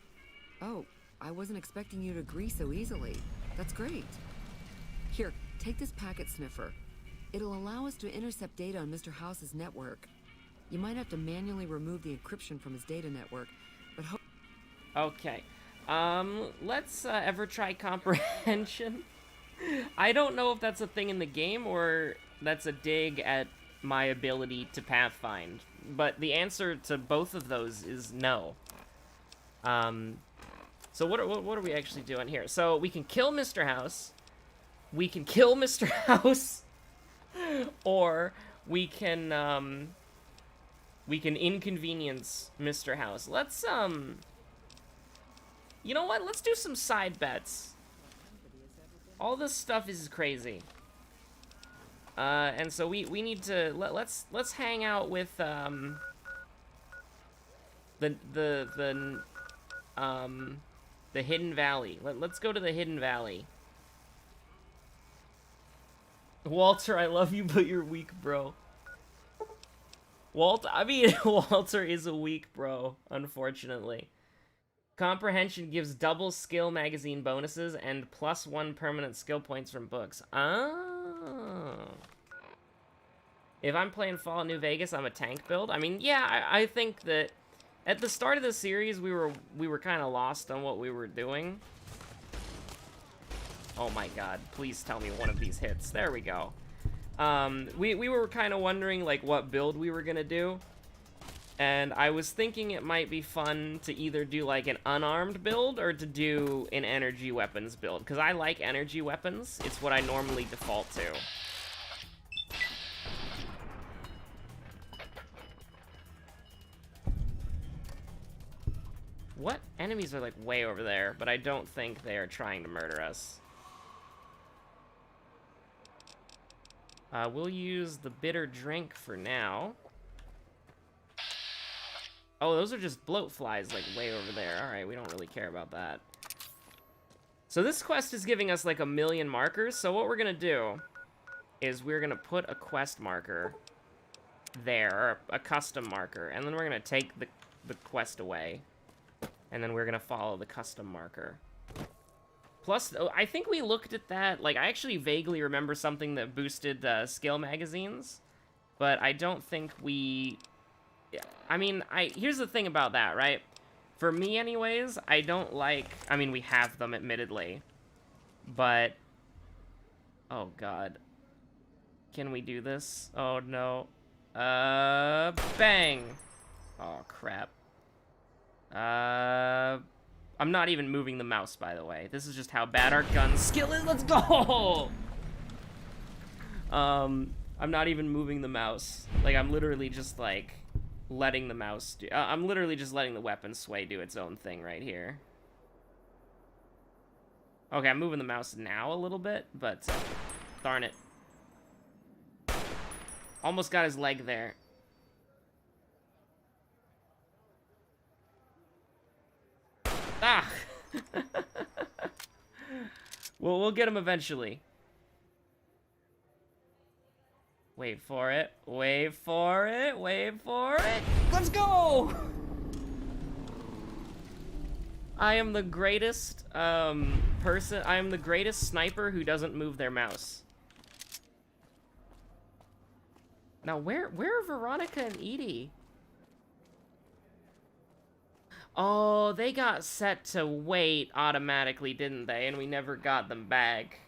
Oh, I wasn't expecting you to agree so easily. That's great. Here, take this packet sniffer. It'll allow us to intercept data on Mr. House's network. You might have to manually remove the encryption from his data network, but Okay. Let's ever try comprehension. I don't know if that's a thing in the game or that's a dig at my ability to pathfind, but the answer to both of those is no. So what are we actually doing here? So we can kill Mr. House, we can kill Mr. House, or we can inconvenience Mr. House. Let's you know what? Let's do some side bets. All this stuff is crazy. And so we need to let's hang out with the Hidden Valley. Let's go to the Hidden Valley. Walter, I love you, but you're weak, bro. Walter is a weak bro, unfortunately. Comprehension gives double skill magazine bonuses and +1 permanent skill points from books. Oh. If I'm playing Fallout New Vegas, I'm a tank build. I mean, yeah, I think that at the start of the series, we were kind of lost on what we were doing. Oh my god, please tell me one of these hits. There we go. We were kind of wondering, like, what build we were gonna do. And I was thinking it might be fun to either do, like, an unarmed build or to do an energy weapons build. Because I like energy weapons. It's what I normally default to. What? Enemies are, like, way over there, but I don't think they are trying to murder us. We'll use the bitter drink for now. Oh, those are just bloat flies, like, way over there. Alright, we don't really care about that. So this quest is giving us, like, 1,000,000 markers. So what we're gonna do is we're gonna put a quest marker there, or a custom marker, and then we're gonna take the quest away. And then we're gonna follow the custom marker. Plus, I think we looked at that, like, I actually vaguely remember something that boosted skill magazines, but I don't think we... I mean, here's the thing about that, right? For me, anyways, I don't like... I mean, we have them, admittedly. But... Oh, God. Can we do this? Oh, no. Bang! Oh, crap. I'm not even moving the mouse, by the way. This is just how bad our gun skill is. Let's go! I'm not even moving the mouse. Like, I'm literally just, like, letting the mouse do... I'm literally just letting the weapon sway do its own thing right here. Okay, I'm moving the mouse now a little bit, but... darn it. Almost got his leg there. Ah! Well, we'll get him eventually. Wait for it. Wait for it. Wait for it. Let's go! I am the greatest, I am the greatest sniper who doesn't move their mouse. Now, where are Veronica and Edie? Oh, they got set to wait automatically, didn't they? And we never got them back.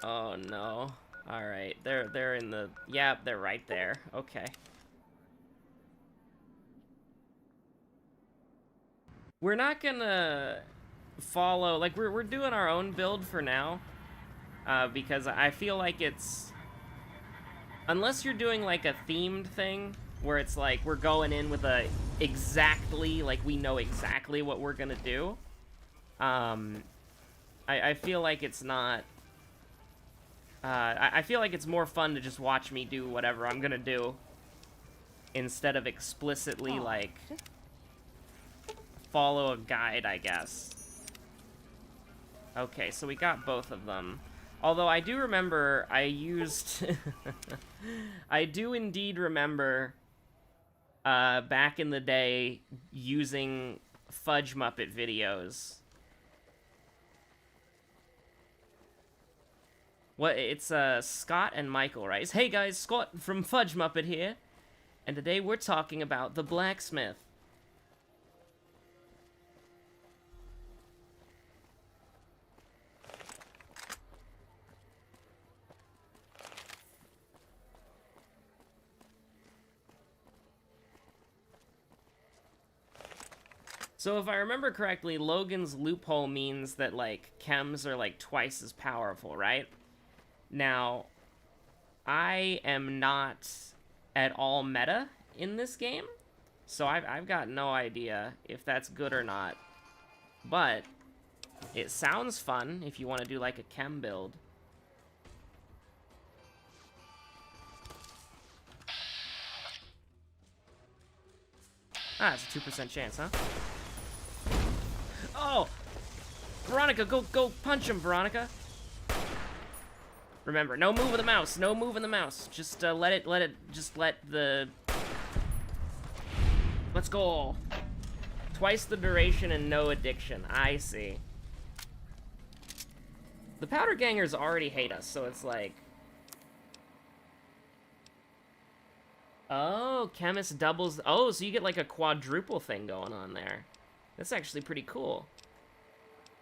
Oh, no. Alright, they're in the... Yep, they're right there. Okay. We're not gonna follow... Like, we're doing our own build for now. Because I feel like it's... Unless you're doing, like, a themed thing, where it's like, we're going in with a exactly... Like, we know exactly what we're gonna do. I feel like it's not... I feel like it's more fun to just watch me do whatever I'm gonna do. Instead of explicitly, like... follow a guide, I guess. Okay, so we got both of them. Although I do remember I used... I do indeed remember back in the day using Fudge Muppet videos. What? It's Scott and Michael, right? Hey guys, Scott from Fudge Muppet here. And today we're talking about the blacksmith. So if I remember correctly, Logan's loophole means that, like, chems are, like, twice as powerful, right? Now, I am not at all meta in this game, so I've got no idea if that's good or not. But it sounds fun if you want to do, like, a chem build. Ah, it's a 2% chance, huh? Oh! Veronica, go punch him, Veronica. Remember, no move of the mouse, no move of the mouse. Just let the... Let's go. Twice the duration and no addiction. I see. The powder gangers already hate us, so it's like... Oh, chemist doubles... Oh, so you get like a quadruple thing going on there. That's actually pretty cool.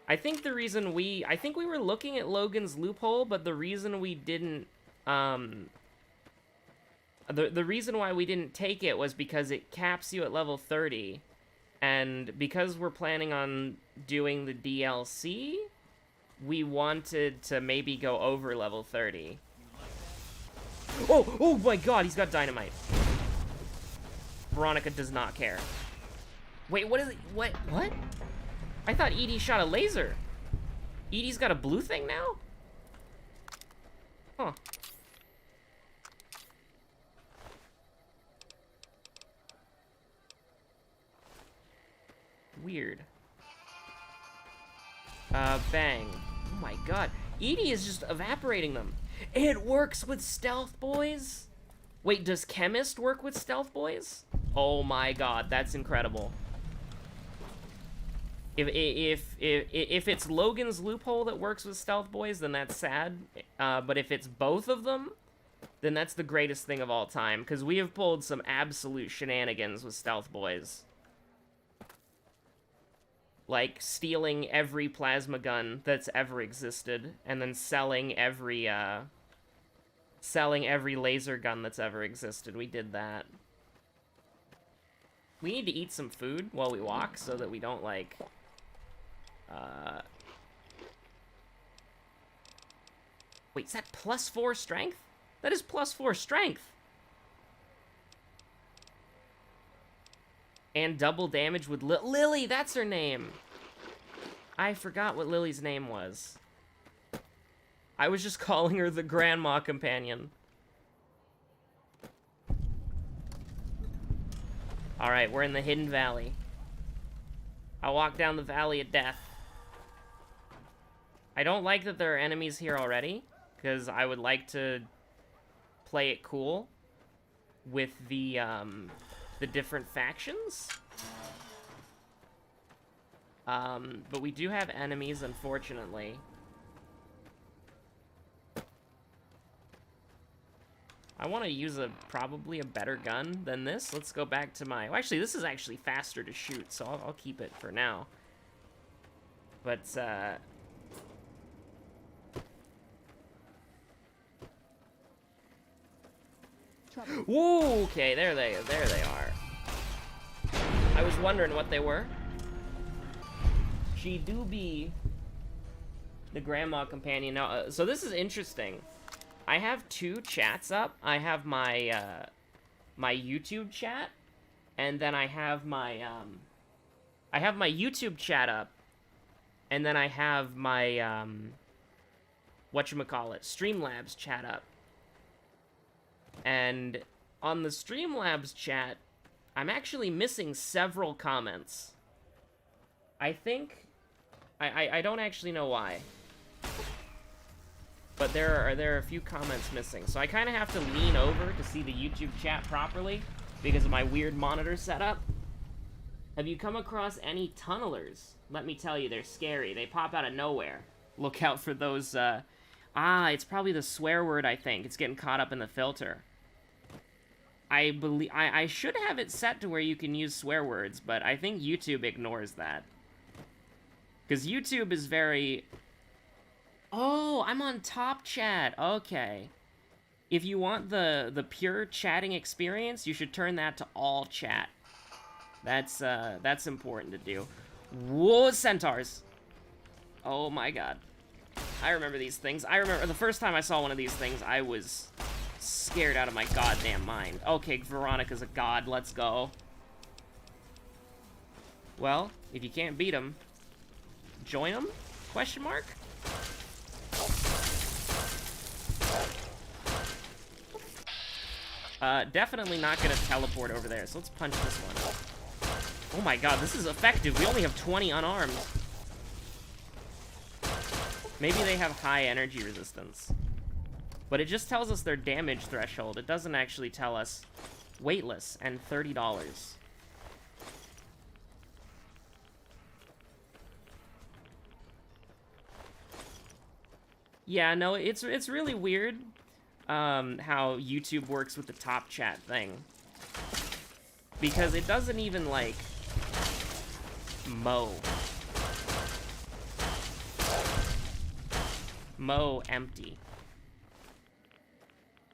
I think the reason we... I think we were looking at Logan's loophole, but the reason we didn't... The reason why we didn't take it was because it caps you at level 30. And because we're planning on doing the DLC, we wanted to maybe go over level 30. Oh my god, he's got dynamite. Veronica does not care. Wait, what is it? What? I thought Edie shot a laser. Edie's got a blue thing now? Huh. Weird. Bang. Oh my god. Edie is just evaporating them. It works with stealth boys? Wait, does Chemist work with stealth boys? Oh my god, that's incredible. If it's Logan's loophole that works with stealth boys, then that's sad. But if it's both of them, then that's the greatest thing of all time. Because we have pulled some absolute shenanigans with stealth boys. Like stealing every plasma gun that's ever existed, and then selling every laser gun that's ever existed. We did that. We need to eat some food while we walk so that we don't, like... Wait, is that +4 strength? That is +4 strength! And double damage with Lily, that's her name! I forgot what Lily's name was. I was just calling her the Grandma Companion. Alright, we're in the Hidden Valley. I walk down the Valley of Death. I don't like that there are enemies here already, because I would like to play it cool with the different factions. But we do have enemies, unfortunately. I want to use probably a better gun than this. Let's go back to my... Well, actually, this is actually faster to shoot, so I'll keep it for now. But, Whoa, okay, there they are. I was wondering what they were. She do be the Grandma Companion. Now, so this is interesting. I have 2 chats up. I have my, my YouTube chat, and then I have my YouTube chat up, and then I have my, whatchamacallit, Streamlabs chat up. And on the Streamlabs chat, I'm actually missing several comments. I think... I don't actually know why. But there are a few comments missing. So I kind of have to lean over to see the YouTube chat properly because of my weird monitor setup. Have you come across any tunnelers? Let me tell you, they're scary. They pop out of nowhere. Look out for those, it's probably the swear word, I think. It's getting caught up in the filter. I should have it set to where you can use swear words, but I think YouTube ignores that. Because YouTube is very... Oh, I'm on top chat. Okay. If you want the pure chatting experience, you should turn that to all chat. That's important to do. Whoa, Centaurs. Oh my god. I remember these things. I remember the first time I saw one of these things, I was scared out of my goddamn mind. Okay, Veronica's a god. Let's go. Well, if you can't beat them, join them? Question mark? Definitely not gonna teleport over there, so let's punch this one. Oh my god, this is effective. We only have 20 unarmed. Maybe they have high energy resistance. But it just tells us their damage threshold. It doesn't actually tell us weightless and $30. Yeah, no, it's really weird how YouTube works with the top chat thing. Because it doesn't even, like, mow empty.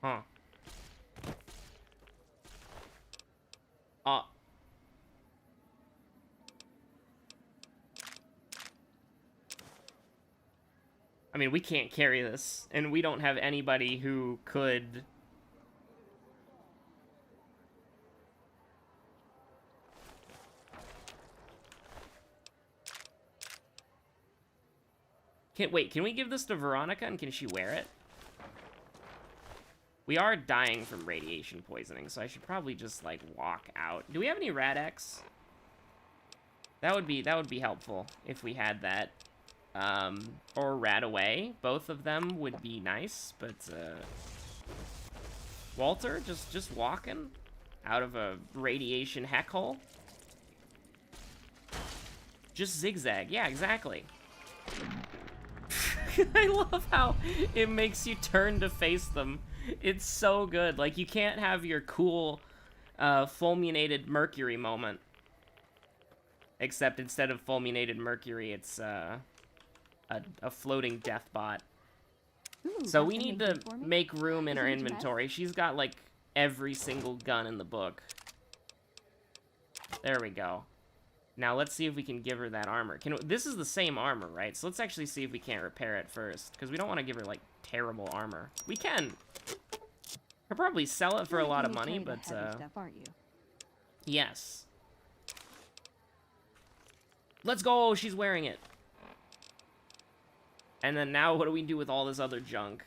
Huh. I mean, we can't carry this, and we don't have anybody who could... Wait, can we give this to Veronica, and can she wear it? We are dying from radiation poisoning, so I should probably just, like, walk out. Do we have any Rad-X? That would be helpful if we had that. Or Rad-Away. Both of them would be nice, but, Walter, just walking out of a radiation heck hole? Just zigzag. Yeah, exactly. I love how it makes you turn to face them. It's so good. Like, you can't have your cool, fulminated Mercury moment. Except instead of fulminated Mercury, it's, a floating death bot. Ooh, so we need to make room in our inventory. She's got, like, every single gun in the book. There we go. Now let's see if we can give her that armor. This is the same armor, right? So let's actually see if we can't repair it first, because we don't want to give her, like, terrible armor. We can. Could probably sell it for a lot of money, but, stuff, aren't you? Yes. Let's go! She's wearing it. And then now what do we do with all this other junk?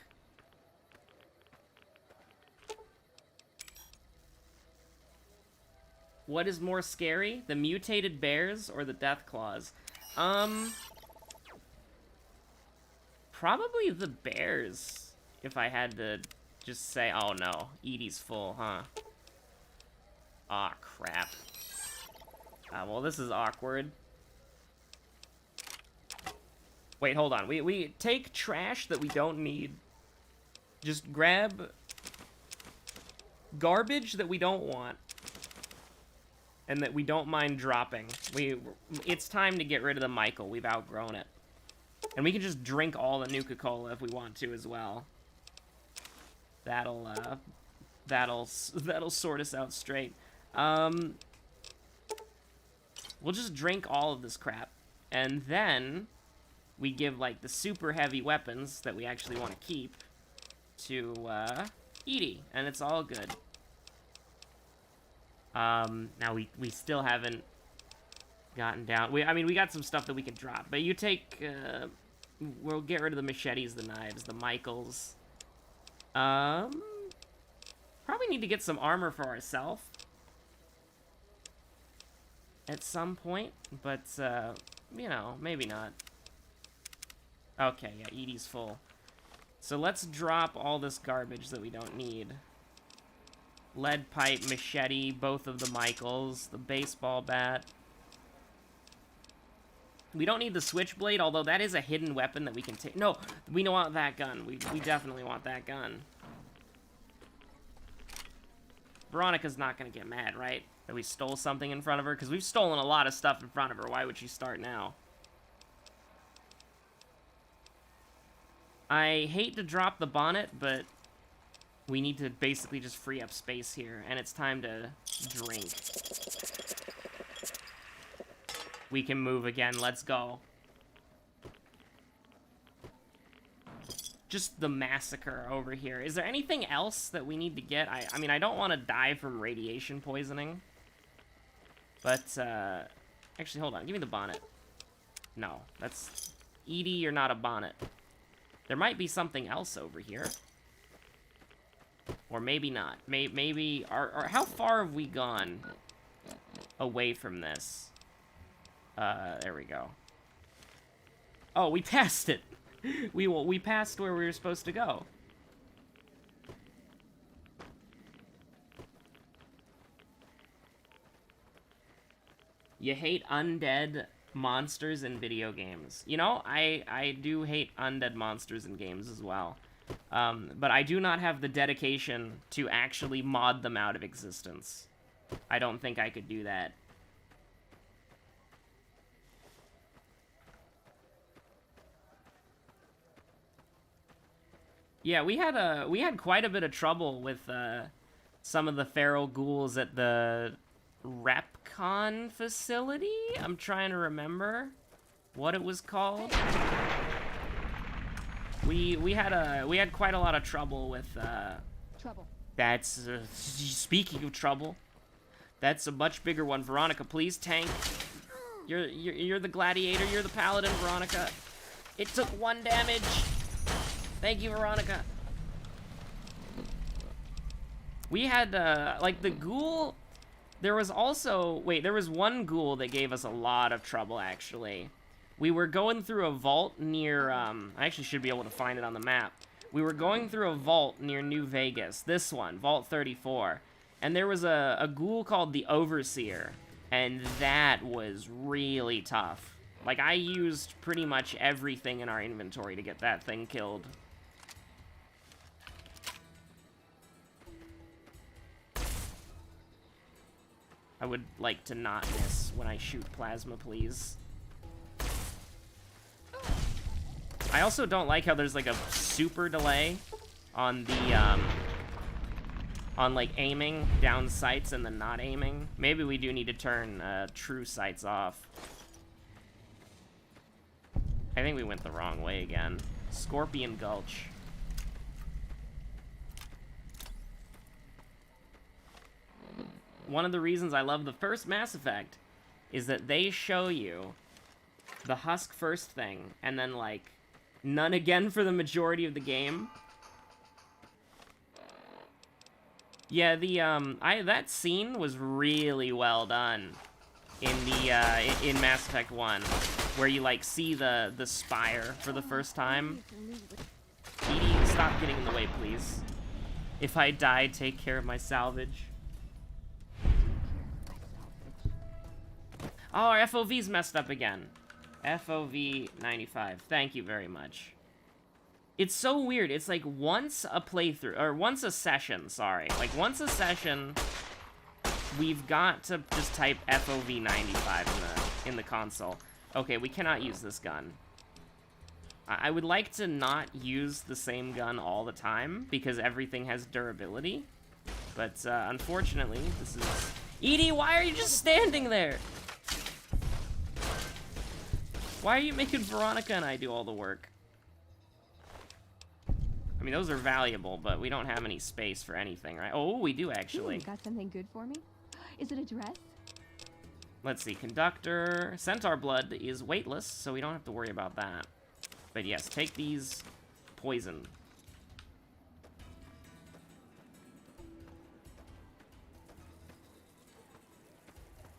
What is more scary? The mutated bears or the death claws? Probably the bears, if I had to just say, oh no, Edie's full, huh? Aw, crap. Well, this is awkward. Wait, hold on. We take trash that we don't need. Just grab garbage that we don't want. And that we don't mind dropping. It's time to get rid of the Michael. We've outgrown it. And we can just drink all the Nuka-Cola if we want to as well. That'll sort us out straight. We'll just drink all of this crap. And then we give, like, the super heavy weapons that we actually want to keep to, Edie. And it's all good. Now we still haven't gotten down. I mean, we got some stuff that we can drop. But you take, we'll get rid of the machetes, the knives, the Michaels. Probably need to get some armor for ourselves. At some point. But, you know, maybe not. Okay, yeah, Edie's full. So let's drop all this garbage that we don't need. Lead pipe, machete, both of the Michaels, the baseball bat. We don't need the switchblade, although that is a hidden weapon that we can take. No, we don't want that gun. We definitely want that gun. Veronica's not going to get mad, right? That we stole something in front of her? Because we've stolen a lot of stuff in front of her. Why would she start now? I hate to drop the bonnet, but we need to basically just free up space here, and it's time to drink. We can move again, let's go. Just the massacre over here. Is there anything else that we need to get? I mean, I don't want to die from radiation poisoning. But, actually, hold on, give me the bonnet. No, that's... Edie, you're not a bonnet. There might be something else over here. Or maybe not. Maybe... how far have we gone away from this? There we go. Oh, we passed it! We passed where we were supposed to go. You hate undead monsters in video games. You know, I do hate undead monsters in games as well. But I do not have the dedication to actually mod them out of existence. I don't think I could do that. Yeah, we had quite a bit of trouble with some of the feral ghouls at the Repcon facility. I'm trying to remember what it was called. We had quite a lot of trouble with trouble. That's speaking of trouble. That's a much bigger one. Veronica, please tank. You're the gladiator. You're the paladin, Veronica. It took 1 damage. Thank you, Veronica. We had, like, the ghoul... There was also... Wait, there was one ghoul that gave us a lot of trouble, actually. We were going through a vault near, I actually should be able to find it on the map. We were going through a vault near New Vegas. This one, Vault 34. And there was a ghoul called the Overseer. And that was really tough. Like, I used pretty much everything in our inventory to get that thing killed. I would like to not miss when I shoot plasma, please. I also don't like how there's like a super delay on the on like aiming down sights and then not aiming. Maybe we do need to turn true sights off. I think we went the wrong way again. Scorpion Gulch. One of the reasons I love the first Mass Effect is that they show you the husk first thing, and then, like, none again for the majority of the game. Yeah, that scene was really well done in the, in Mass Effect 1, where you, like, see the spire for the first time. Edie, stop getting in the way, please. If I die, take care of my salvage. Oh, our FOV's messed up again. FOV 95. Thank you very much. It's so weird. It's like once a playthrough, or once a session, sorry. Like once a session, we've got to just type FOV 95 in the console. Okay, we cannot use this gun. I would like to not use the same gun all the time, because everything has durability. But unfortunately, this is... Edie, why are you just standing there? Why are you making Veronica and I do all the work? I mean, those are valuable, but we don't have any space for anything, right? Oh, we do, actually. Got something good for me? Is it a dress? Let's see. Conductor. Centaur blood is weightless, so we don't have to worry about that. But yes, take these. Poison.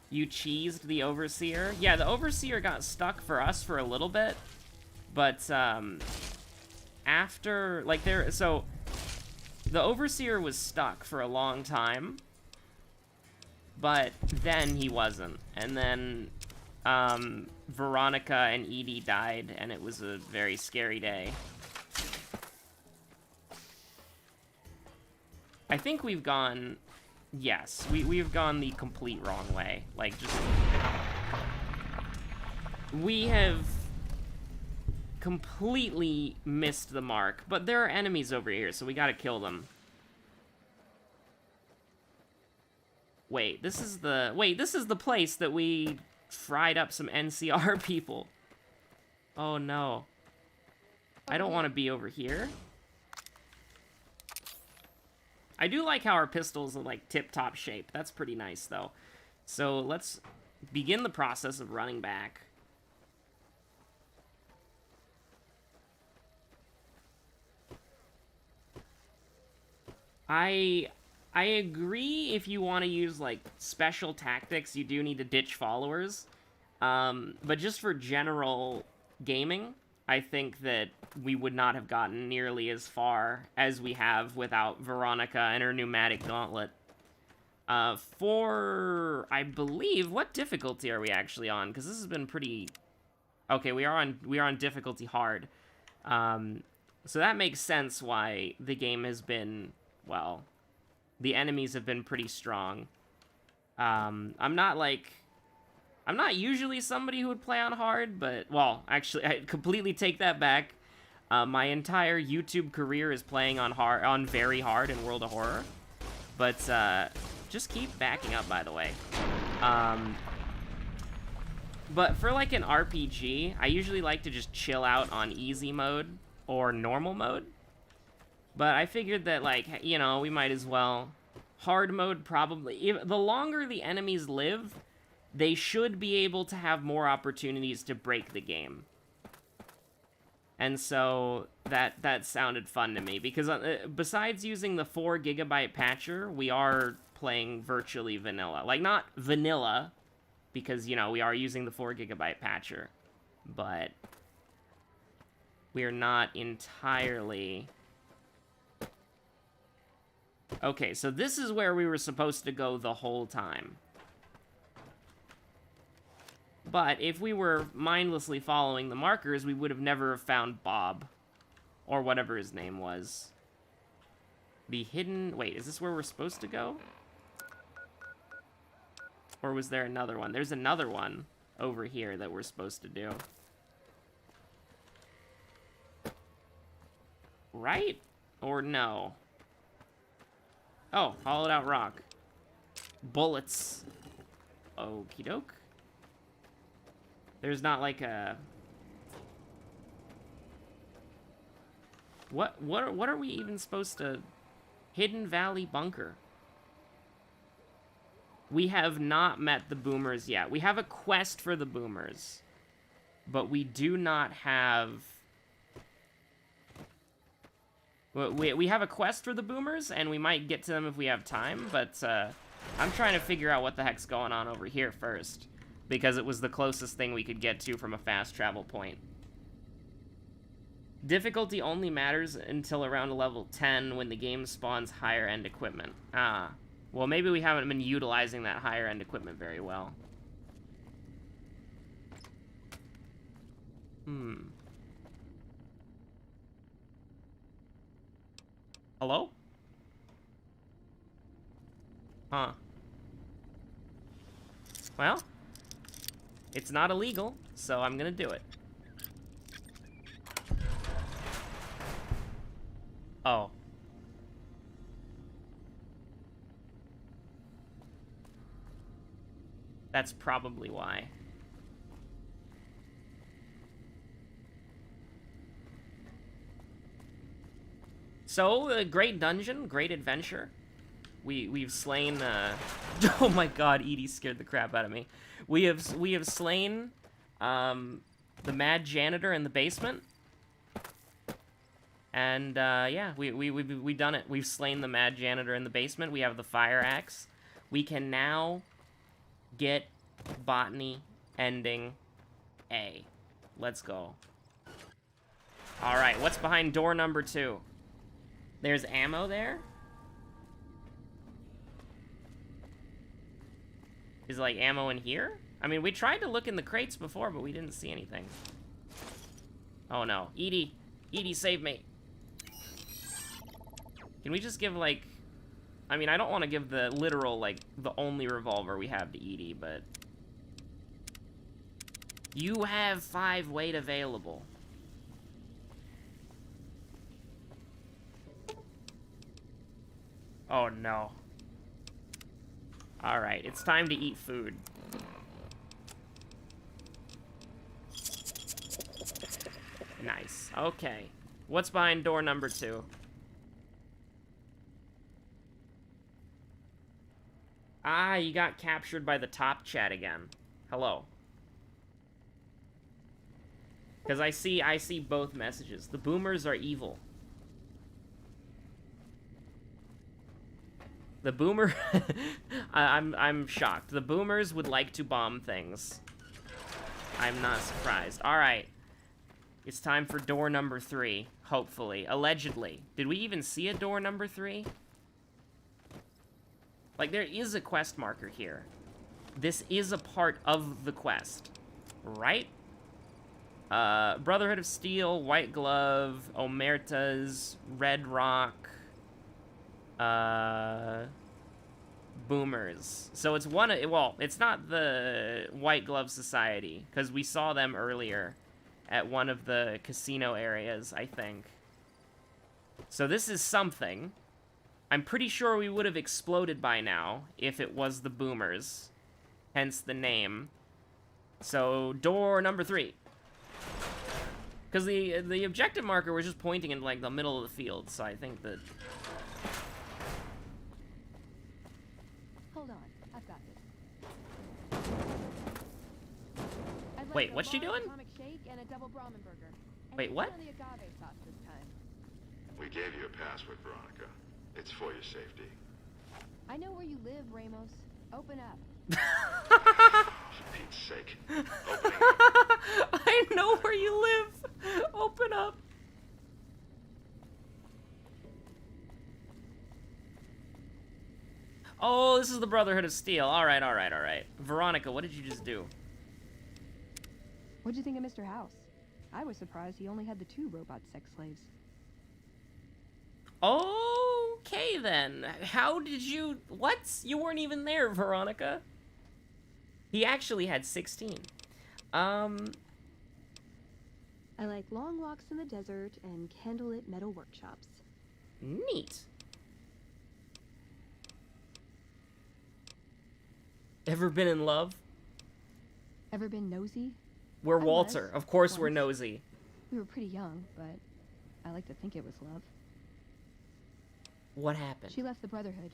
You cheesed the Overseer? Yeah, the Overseer got stuck for us for a little bit. But, after, like, so, the Overseer was stuck for a long time. But then he wasn't. And then, Veronica and Edie died, and it was a very scary day. I think we've gone... Yes, we've gone the complete wrong way. Like, just... We have completely missed the mark. But there are enemies over here, so we gotta kill them. Wait, this is the place that we fried up some NCR people. Oh, no. I don't want to be over here. I do like how our pistols are, like, tip-top shape. That's pretty nice, though. So, let's begin the process of running back. I agree if you want to use, like, special tactics, you do need to ditch followers. But just for general gaming, I think that we would not have gotten nearly as far as we have without Veronica and her pneumatic gauntlet. I believe, what difficulty are we actually on? Because this has been pretty... Okay, we are on difficulty hard. So that makes sense why the game has been, well, the enemies have been pretty strong. I'm not usually somebody who would play on hard, but, well, actually, I completely take that back. My entire YouTube career is playing on very hard in World of Horror. But, just keep backing up, by the way. But for, like, an RPG, I usually like to just chill out on easy mode or normal mode. But I figured that, like, you know, we might as well. Hard mode, probably. The longer the enemies live, they should be able to have more opportunities to break the game. And so that sounded fun to me, because besides using the 4 GB patcher, we are playing virtually vanilla. Like, not vanilla, because, you know, we are using the 4 GB patcher, but we are not entirely... Okay, so this is where we were supposed to go the whole time. But if we were mindlessly following the markers, we would have never found Bob. Or whatever his name was. The hidden... Wait, is this where we're supposed to go? Or was there another one? There's another one over here that we're supposed to do. Right? Or no? Oh, hollowed out rock. Bullets. Okie doke. There's not like a... What are we even supposed to... Hidden Valley Bunker. We have not met the boomers yet. We have a quest for the boomers. But we do not have... We have a quest for the boomers, and we might get to them if we have time, but I'm trying to figure out what the heck's going on over here first, because it was the closest thing we could get to from a fast travel point. Difficulty only matters until around level 10 when the game spawns higher-end equipment. Ah, well, maybe we haven't been utilizing that higher-end equipment very well. Hello? Huh. Well, it's not illegal, so I'm gonna do it. Oh. That's probably why. So, a great dungeon, great adventure. We've slain, oh my god, Edie scared the crap out of me. We have slain, the mad janitor in the basement. And, yeah, we've done it. We've slain the mad janitor in the basement. We have the fire axe. We can now get botany ending A. Let's go. Alright, what's behind door number 2? There's ammo there? Is, like, ammo in here? I mean, we tried to look in the crates before, but we didn't see anything. Oh, no. Edie! Edie, save me! Can we just give, like... I mean, I don't want to give the literal, like, the only revolver we have to Edie, but... You have 5 weight available. Oh, no. Alright, it's time to eat food. Nice. Okay. What's behind door number 2? Ah, you got captured by the top chat again. Hello. Because I see both messages. The boomers are evil. The boomer... I'm shocked. The boomers would like to bomb things. I'm not surprised. Alright. It's time for door number 3. Hopefully. Allegedly. Did we even see a door number 3? Like, there is a quest marker here. This is a part of the quest. Right? Brotherhood of Steel, White Glove, Omertas, Red Rock, Boomers. So it's one of, well, it's not the White Glove Society, because we saw them earlier at one of the casino areas, I think. So this is something. I'm pretty sure we would have exploded by now if it was the Boomers. Hence the name. So, door number 3. Because the objective marker was just pointing in, like, the middle of the field, so I think that... Hold on, I've got this. I'd like Wait, a what's she doing? atomic shake and a double Brahmin burger. And Wait, what? on the agave sauce this time. We gave you a password, Veronica. It's for your safety. I know where you live, Ramos. Open up. For Pete's sake. Opening up. I know where you live. Open up. Oh, this is the Brotherhood of Steel. Alright, alright, alright. Veronica, what did you just do? What'd you think of Mr. House? I was surprised he only had the 2 robot sex slaves. Okay, then. How did you... What? You weren't even there, Veronica. He actually had 16. I like long walks in the desert and candlelit metal workshops. Neat. Ever been in love? Ever been nosy? We're I Walter. was, Of course we're once. nosy. We were pretty young, but I like to think it was love. What happened? She left the Brotherhood.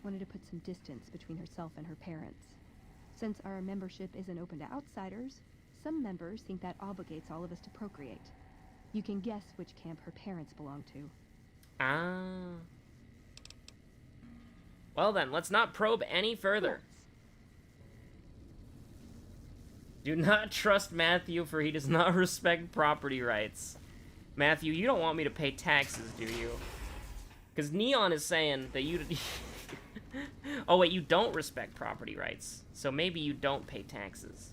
Wanted to put some distance between herself and her parents. Since our membership isn't open to outsiders, some members think that obligates all of us to procreate. You can guess which camp her parents belong to. Ah. Well then, let's not probe any further. Do not trust Matthew, for he does not respect property rights. Matthew, you don't want me to pay taxes, do you? Because Neon is saying that you... Oh, wait, you don't respect property rights. So maybe you don't pay taxes.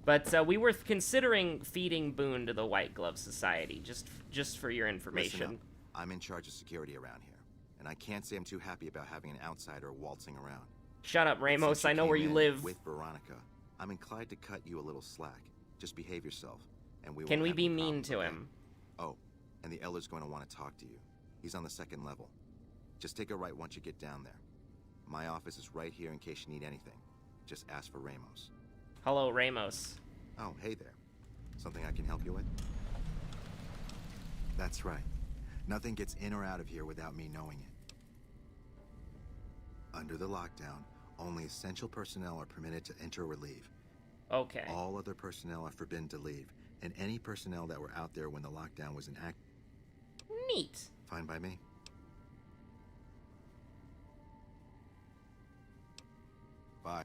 But we were considering feeding Boone to the White Glove Society, just for your information. Listen up. I'm in charge of security around here, and I can't say I'm too happy about having an outsider waltzing around. Shut up, Ramos. I know where you live. With Veronica, I'm inclined to cut you a little slack. Just behave yourself, and we Can won't we have be any mean problems, to okay? him? Oh, and the Elder's going to want to talk to you. He's on the 2nd level. Just take a right once you get down there. My office is right here in case you need anything. Just ask for Ramos. Hello, Ramos. Oh, hey there. Something I can help you with? That's right. Nothing gets in or out of here without me knowing it. Under the lockdown, only essential personnel are permitted to enter or leave. Okay. All other personnel are forbidden to leave, and any personnel that were out there when the lockdown was in act... Neat. Fine by me. Bye.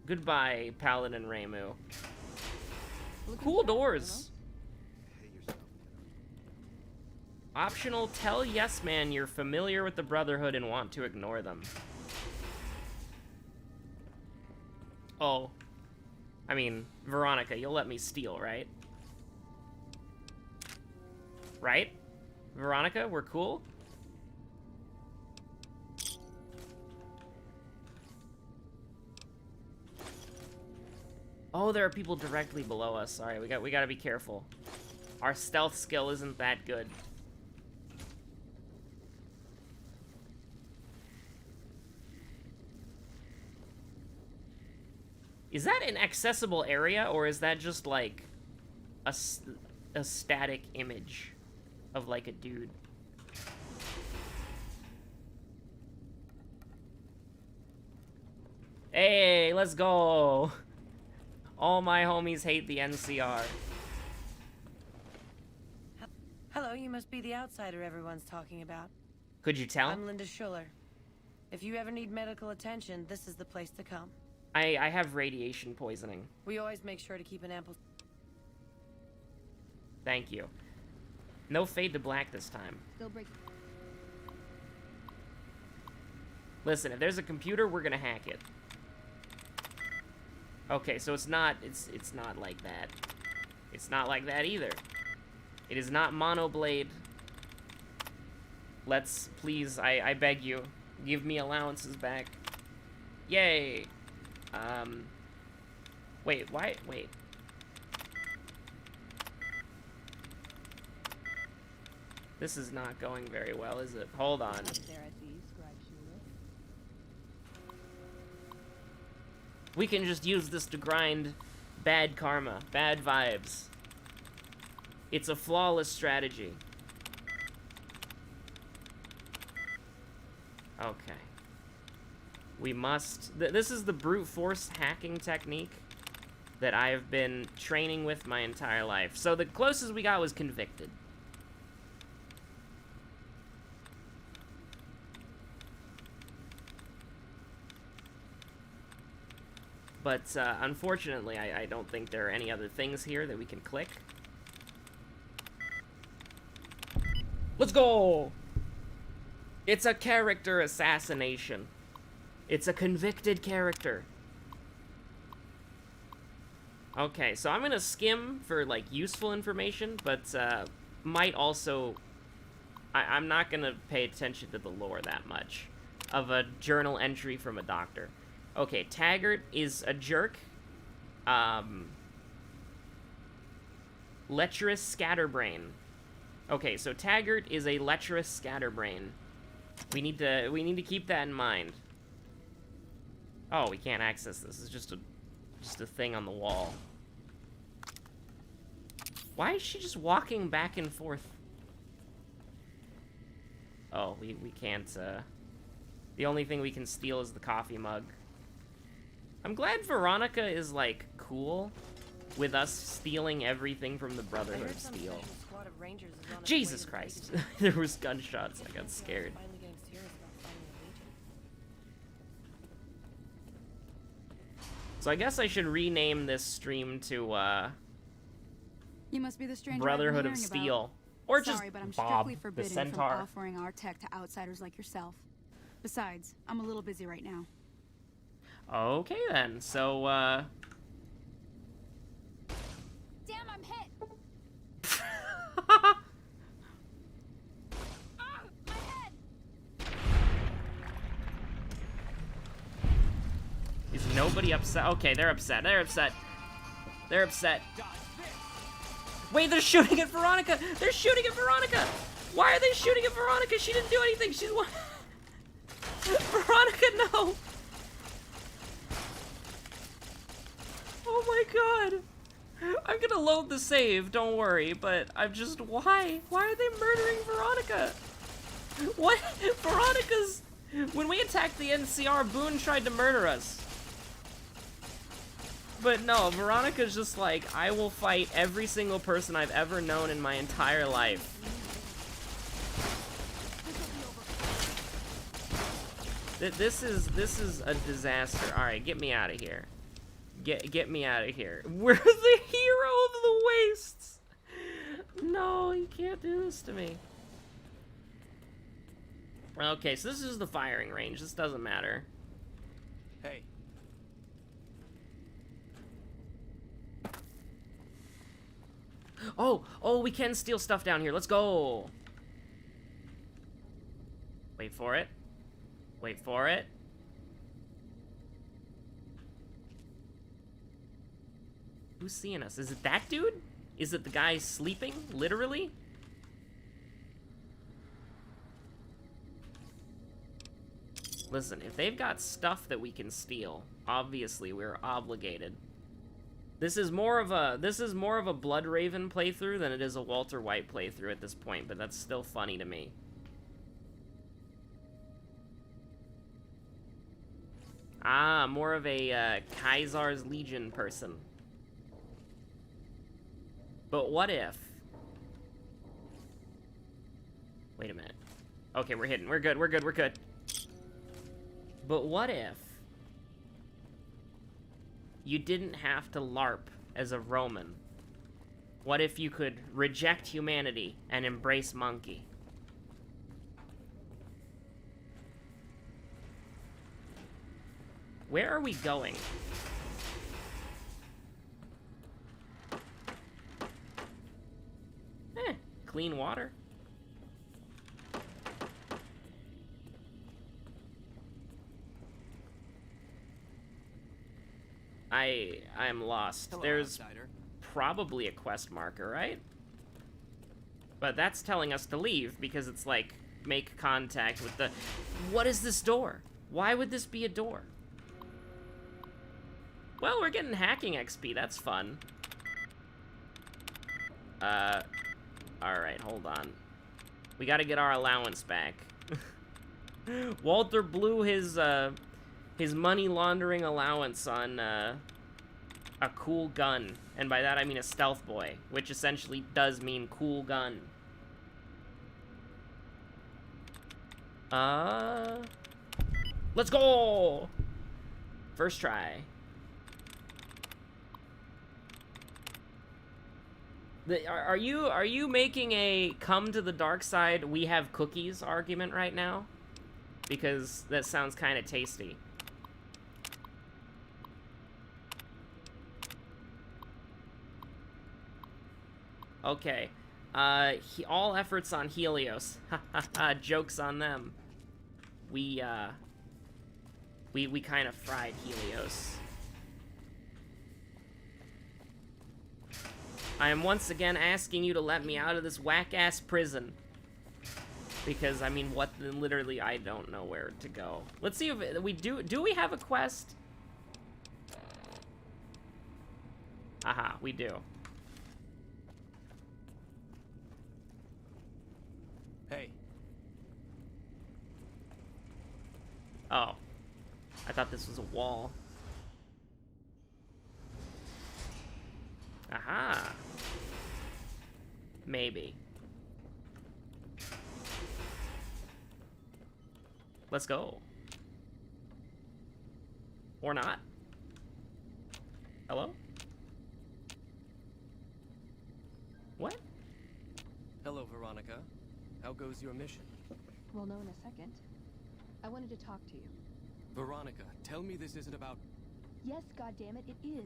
Goodbye, Paladin Ramu. Cool doors. Optional, tell Yes Man you're familiar with the Brotherhood and want to ignore them. Oh. I mean, Veronica, you'll let me steal, right? Right? Veronica, we're cool? Oh, there are people directly below us. Sorry, we gotta be careful. Our stealth skill isn't that good. Is that an accessible area, or is that just like a static image of like a dude? Hey, let's go. All my homies hate the NCR. Hello, you must be the outsider everyone's talking about. Could you tell? I'm Linda Schuller. If you ever need medical attention, this is the place to come. I have radiation poisoning. We always make sure to keep an ample... Thank you. No fade to black this time. Still break. Listen, if there's a computer, we're gonna hack it. Okay, so it's not like that. It's not like that either. It is not monoblade. Let's, please, I beg you, give me allowances back. Yay! Wait, why, wait. This is not going very well, is it? Hold on. We can just use this to grind bad karma, bad vibes. It's a flawless strategy. Okay. We must... This is the brute force hacking technique that I have been training with my entire life. So the closest we got was convicted. But unfortunately, I don't think there are any other things here that we can click. Let's go! It's a character assassination. It's a convicted character. Okay, so I'm gonna skim for, like, useful information, but might also... I'm not gonna pay attention to the lore that much of a journal entry from a doctor. Okay, Taggart is a jerk. Lecherous scatterbrain. Okay, so Taggart is a lecherous scatterbrain. We need to keep that in mind. Oh, we can't access this. It's just a thing on the wall. Why is she just walking back and forth? Oh, we can't, the only thing we can steal is the coffee mug. I'm glad Veronica is, like, cool with us stealing everything from the Brotherhood steal. Jesus Christ. There was gunshots. I got scared. So I guess I should rename this stream to, You must be the stranger Brotherhood I've of been Steel. hearing about. Or just Sorry, but I'm Bob, strictly the forbidden Centaur. from offering our tech to outsiders like yourself. Besides, I'm a little busy right now. Okay then, so, Damn, I'm hit! Is nobody upset? Okay, they're upset. They're upset. They're upset. Wait, they're shooting at Veronica! They're shooting at Veronica! Why are they shooting at Veronica? She didn't do anything. She's one. Veronica, no! Oh my god. I'm gonna load the save, don't worry, but I'm just, why? Why are they murdering Veronica? What? Veronica's... When we attacked the NCR, Boone tried to murder us. But no, Veronica's just like, I will fight every single person I've ever known in my entire life. This is a disaster. Alright, get me out of here. Get me out of here. We're the hero of the wastes! No, you can't do this to me. Okay, so this is the firing range. This doesn't matter. Hey. Oh, we can steal stuff down here. Let's go. Wait for it. Wait for it. Who's seeing us? Is it that dude? Is it the guy sleeping? Literally? Listen, if they've got stuff that we can steal, obviously we're obligated. This is more of a Bloodraven playthrough than it is a Walter White playthrough at this point, but that's still funny to me. Ah, more of a Kaisar's Legion person. But what if... Wait a minute. Okay, we're hidden. We're good, we're good, we're good. But what if you didn't have to LARP as a Roman? What if you could reject humanity and embrace monkey? Where are we going? Clean water. I am lost. Hello, There's outsider. probably a quest marker, right? But that's telling us to leave because it's like, make contact with the... What is this door? Why would this be a door? Well, we're getting hacking XP. That's fun. Alright, hold on. We gotta get our allowance back. Walter blew his money laundering allowance on, a cool gun. And by that I mean a stealth boy, which essentially does mean cool gun. Let's go! First try. Are you making a come to the dark side, we have cookies argument right now? Because that sounds kind of tasty. Okay. All efforts on Helios. Jokes on them. We kind of fried Helios. I am once again asking you to let me out of this whack-ass prison. Because, I mean, literally, I don't know where to go. Let's see if we do we have a quest? Aha, we do. Hey. Oh. I thought this was a wall. Aha. Maybe. Let's go. Or not. Hello? What? Hello, Veronica. How goes your mission? We'll know in a second. I wanted to talk to you. Veronica, tell me this isn't about... Yes, goddammit, it is.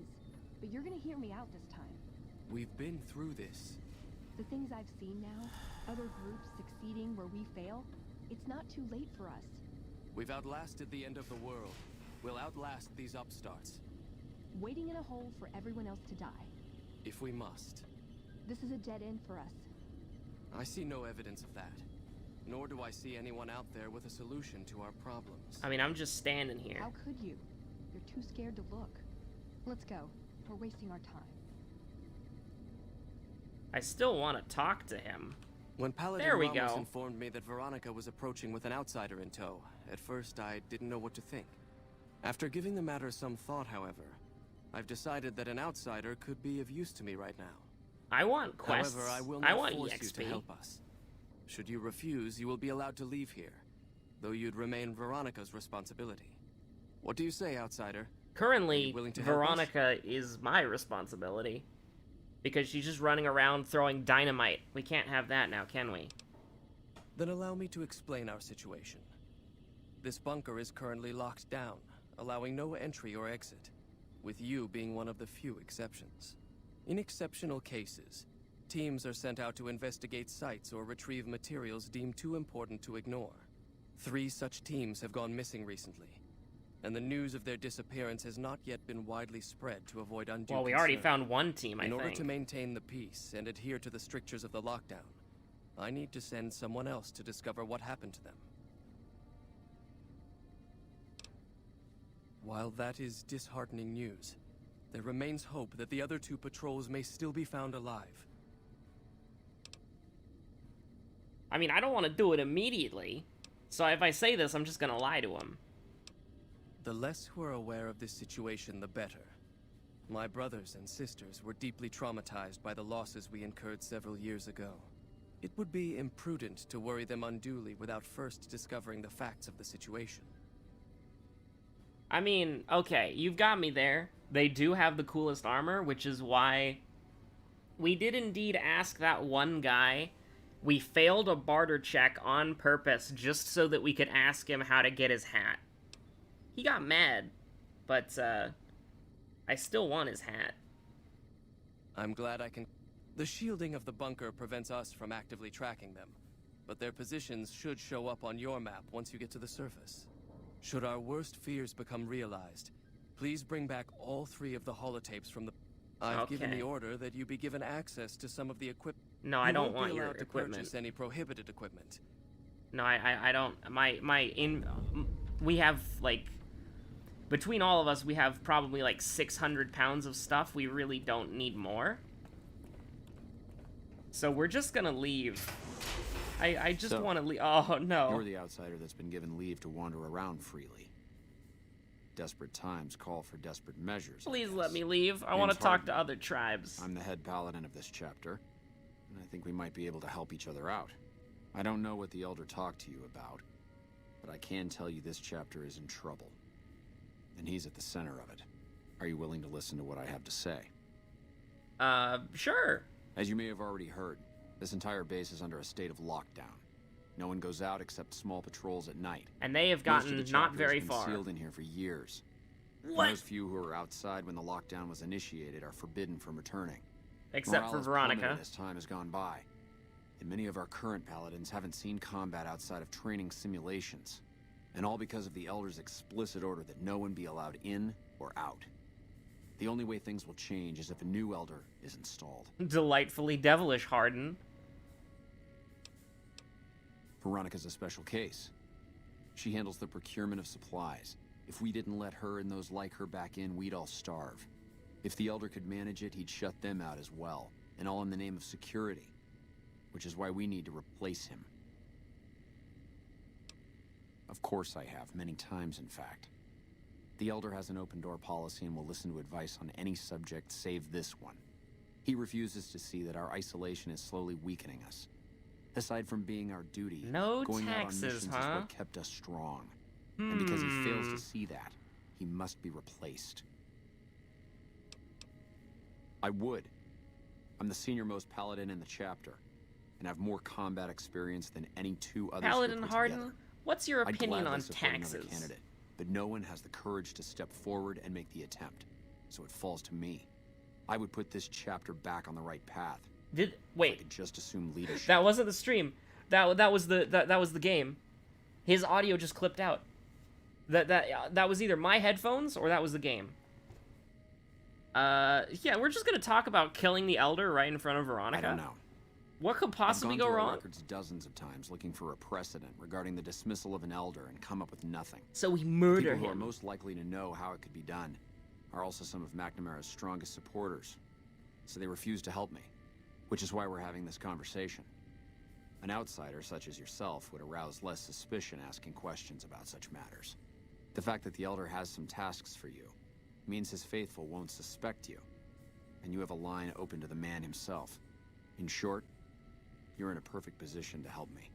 But you're gonna hear me out this time. We've been through this. The things I've seen now, other groups succeeding where we fail, it's not too late for us. We've outlasted the end of the world. We'll outlast these upstarts. Waiting in a hole for everyone else to die. If we must. This is a dead end for us. I see no evidence of that. Nor do I see anyone out there with a solution to our problems. I mean, I'm just standing here. How could you? You're too scared to look. Let's go. We're wasting our time. I still want to talk to him. When Paladin there we Ramos go. informed me that Veronica was approaching with an outsider in tow, at first I didn't know what to think. After giving the matter some thought, however, I've decided that an outsider could be of use to me right now. I want quests. However, I will not force EXP. you to help us. Should you refuse, you will be allowed to leave here, though you'd remain Veronica's responsibility. What do you say, outsider? Currently, Veronica is my responsibility. Because she's just running around throwing dynamite. We can't have that now, can we? Then allow me to explain our situation. This bunker is currently locked down, allowing no entry or exit, with you being one of the few exceptions. In exceptional cases, teams are sent out to investigate sites or retrieve materials deemed too important to ignore. 3 such teams have gone missing recently, and the news of their disappearance has not yet been widely spread to avoid undue Well, we concern. already found one team, I think. In order to maintain the peace and adhere to the strictures of the lockdown, I need to send someone else to discover what happened to them. While that is disheartening news, there remains hope that the other 2 patrols may still be found alive. I mean, I don't want to do it immediately. So if I say this, I'm just gonna lie to him. The less who are aware of this situation, the better. My brothers and sisters were deeply traumatized by the losses we incurred several years ago. It would be imprudent to worry them unduly without first discovering the facts of the situation. I mean, okay, you've got me there. They do have the coolest armor, which is why we did indeed ask that one guy. We failed a barter check on purpose just so that we could ask him how to get his hat. He got mad, but I still want his hat. I'm glad I can... The shielding of the bunker prevents us from actively tracking them, but their positions should show up on your map once you get to the surface. Should our worst fears become realized, please bring back all 3 of the holotapes from the... I've given the order that you be given access to some of the equipment. No, I don't want your to equipment. Purchase any prohibited equipment. No, I don't. We have, like... Between all of us, we have probably, like, 600 pounds of stuff. We really don't need more. So we're just gonna leave. I just want to leave. Oh, no. You're the outsider that's been given leave to wander around freely. Desperate times call for desperate measures. Please let me leave. I want to talk to other tribes. I'm the head paladin of this chapter, and I think we might be able to help each other out. I don't know what the Elder talked to you about, but I can tell you this chapter is in trouble. And he's at the center of it. Are you willing to listen to what I have to say? Sure. As you may have already heard, this entire base is under a state of lockdown. No one goes out except small patrols at night. And they have gotten not very far. Sealed in here for years. What? And those few who were outside when the lockdown was initiated are forbidden from returning. Except for Veronica. As time has gone by, and many of our current paladins haven't seen combat outside of training simulations. And all because of the Elder's explicit order that no one be allowed in or out. The only way things will change is if a new Elder is installed. Delightfully devilish, Harden. Veronica's a special case. She handles the procurement of supplies. If we didn't let her and those like her back in, we'd all starve. If the Elder could manage it, he'd shut them out as well. And all in the name of security. Which is why we need to replace him. Of course I have, many times in fact. The Elder has an open-door policy and will listen to advice on any subject save this one. He refuses to see that our isolation is slowly weakening us. Aside from being our duty, no going out on taxes, missions is huh? what kept us strong. And because he fails to see that, he must be replaced. I would. I'm the senior-most paladin in the chapter, and have more combat experience than any two others. Paladin put Harden, together. what's your I'd opinion gladly on support another taxes? candidate, but no one has the courage to step forward and make the attempt, so it falls to me. I would put this chapter back on the right path. Wait. I could just assume leadership. That wasn't the stream. That was the game. His audio just clipped out. That was either my headphones or that was the game. Yeah, we're just gonna talk about killing the Elder right in front of Veronica. I don't know. What could possibly I've go gone through our wrong? records dozens of times looking for a precedent regarding the dismissal of an Elder and come up with nothing. So we murder the people who him. are most likely to know how it could be done are also some of McNamara's strongest supporters. So they refuse to help me, which is why we're having this conversation. An outsider such as yourself would arouse less suspicion asking questions about such matters. The fact that the Elder has some tasks for you means his faithful won't suspect you, and you have a line open to the man himself. In short, you're in a perfect position to help me.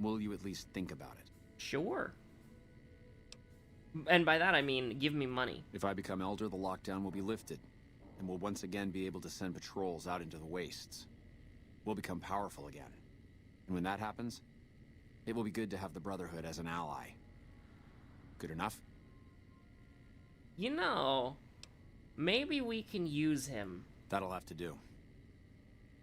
Will you at least think about it? Sure. And by that I mean, give me money. If I become Elder, the lockdown will be lifted, and we'll once again be able to send patrols out into the wastes. We'll become powerful again. And when that happens, it will be good to have the Brotherhood as an ally. Good enough? You know, maybe we can use him. That'll have to do.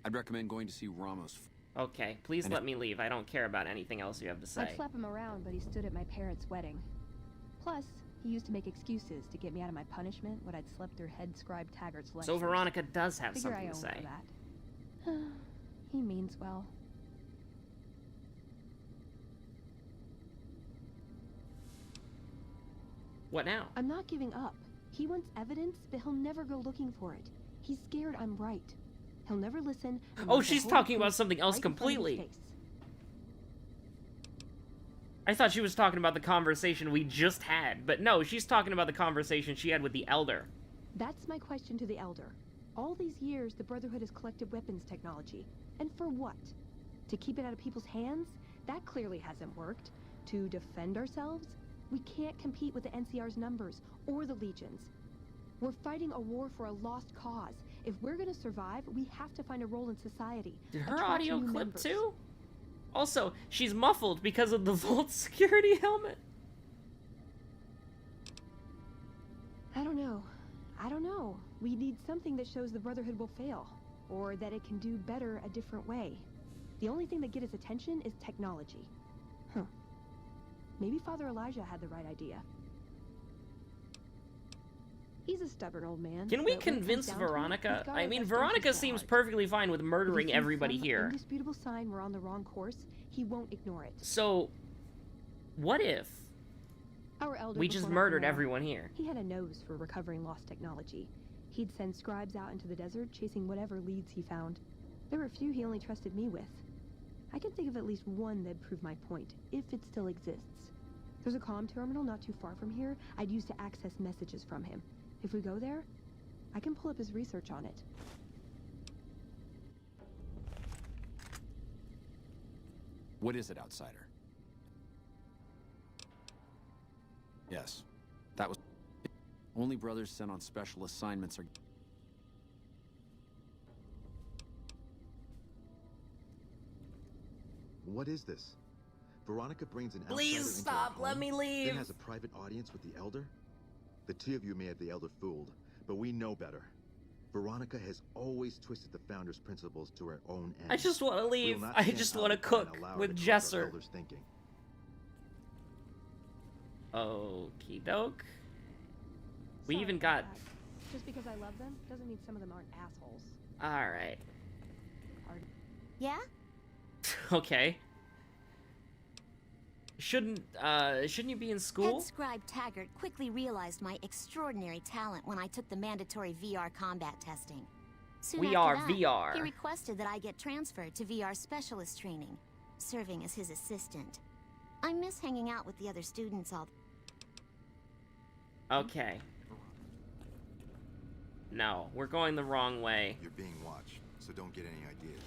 I'd recommend going to see Ramos. Okay, please let me leave. I don't care about anything else you have to say. I'd slap him around, but he stood at my parents' wedding. Plus, he used to make excuses to get me out of my punishment when I'd slept through head scribe Taggart's lectures. So Veronica does have Figure something I to owe say. him for that. He means well. What now? I'm not giving up. He wants evidence, but he'll never go looking for it. He's scared I'm right. He'll never listen. Oh, she's talking about something else completely. I thought she was talking about the conversation we just had, but no, she's talking about the conversation she had with the Elder. That's my question to the Elder. All these years, the Brotherhood has collected weapons technology. And for what? To keep it out of people's hands? That clearly hasn't worked. To defend ourselves? We can't compete with the NCR's numbers, or the Legions. We're fighting a war for a lost cause. If we're gonna survive, we have to find a role in society. Did her Attract audio new clip members. too? Also, she's muffled because of the Volt security helmet. I don't know. We need something that shows the Brotherhood will fail, or that it can do better a different way. The only thing that gets his attention is technology. Maybe Father Elijah had the right idea. He's a stubborn old man. Can we but when it comes convince down to it, Veronica? he's got I our mean, best Veronica interests at seems heart. perfectly fine with If he murdering sees everybody some here. indisputable sign we're on the wrong course, he won't ignore it. So, what if Our elder we just before murdered McNamara, everyone here? He had a nose for recovering lost technology. He'd send scribes out into the desert, chasing whatever leads he found. There were a few he only trusted me with. I can think of at least one that'd prove my point, if it still exists. There's a comm terminal not too far from here I'd use to access messages from him. If we go there, I can pull up his research on it. What is it, outsider? Yes, that was... Only brothers sent on special assignments are... What is this? Veronica brings an outsider Please into stop, our let home, me leave. Then has a private audience with the Elder? The two of you may have the Elder fooled, but we know better. Veronica has always twisted the Founder's principles to her own ends. I just want to We will leave. not I stand just out want to with her and cook allow her with to corrupt our Jesser. Elder's thinking. Okie doke. We Sorry even about got... that. Just because I love them doesn't mean some of them aren't assholes. Alright. Yeah? Okay. Shouldn't you be in school? Head Scribe Taggart quickly realized my extraordinary talent when I took the mandatory VR combat testing. Soon We after are that, VR. He requested that I get transferred to VR specialist training, serving as his assistant. I miss hanging out with the other students all. Okay. No, we're going the wrong way. You're being watched, so don't get any ideas.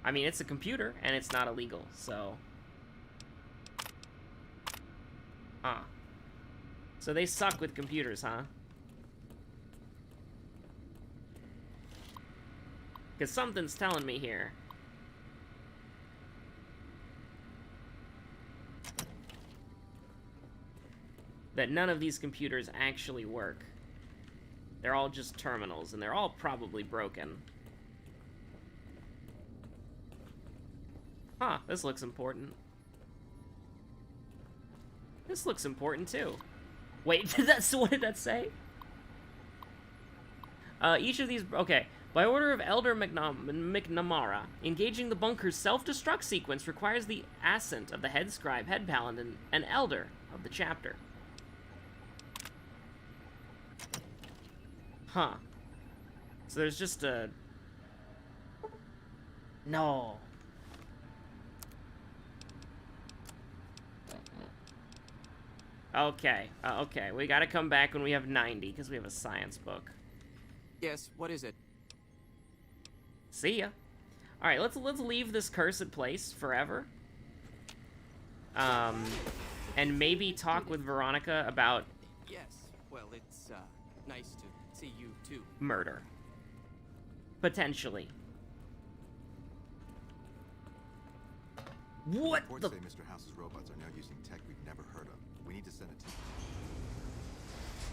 I mean, it's a computer, and it's not illegal, so... Huh. So they suck with computers, huh? Because something's telling me here. That none of these computers actually work. They're all just terminals, and they're all probably broken. Huh, this looks important. This looks important, too. Wait, what did that say? Each of these... Okay. By order of Elder McNamara, engaging the bunker's self-destruct sequence requires the assent of the head scribe, head paladin, and elder of the chapter. Huh. So there's just a... No. Okay, okay. We gotta come back when we have 90, because we have a science book. Yes, what is it? See ya. Alright, let's leave this cursed place forever. And maybe talk with Veronica about... Yes, well, it's, nice to see you, too. Murder. Potentially. What Reports the... say Mr. House's robots are now using tech we've never heard of. We need to send a team.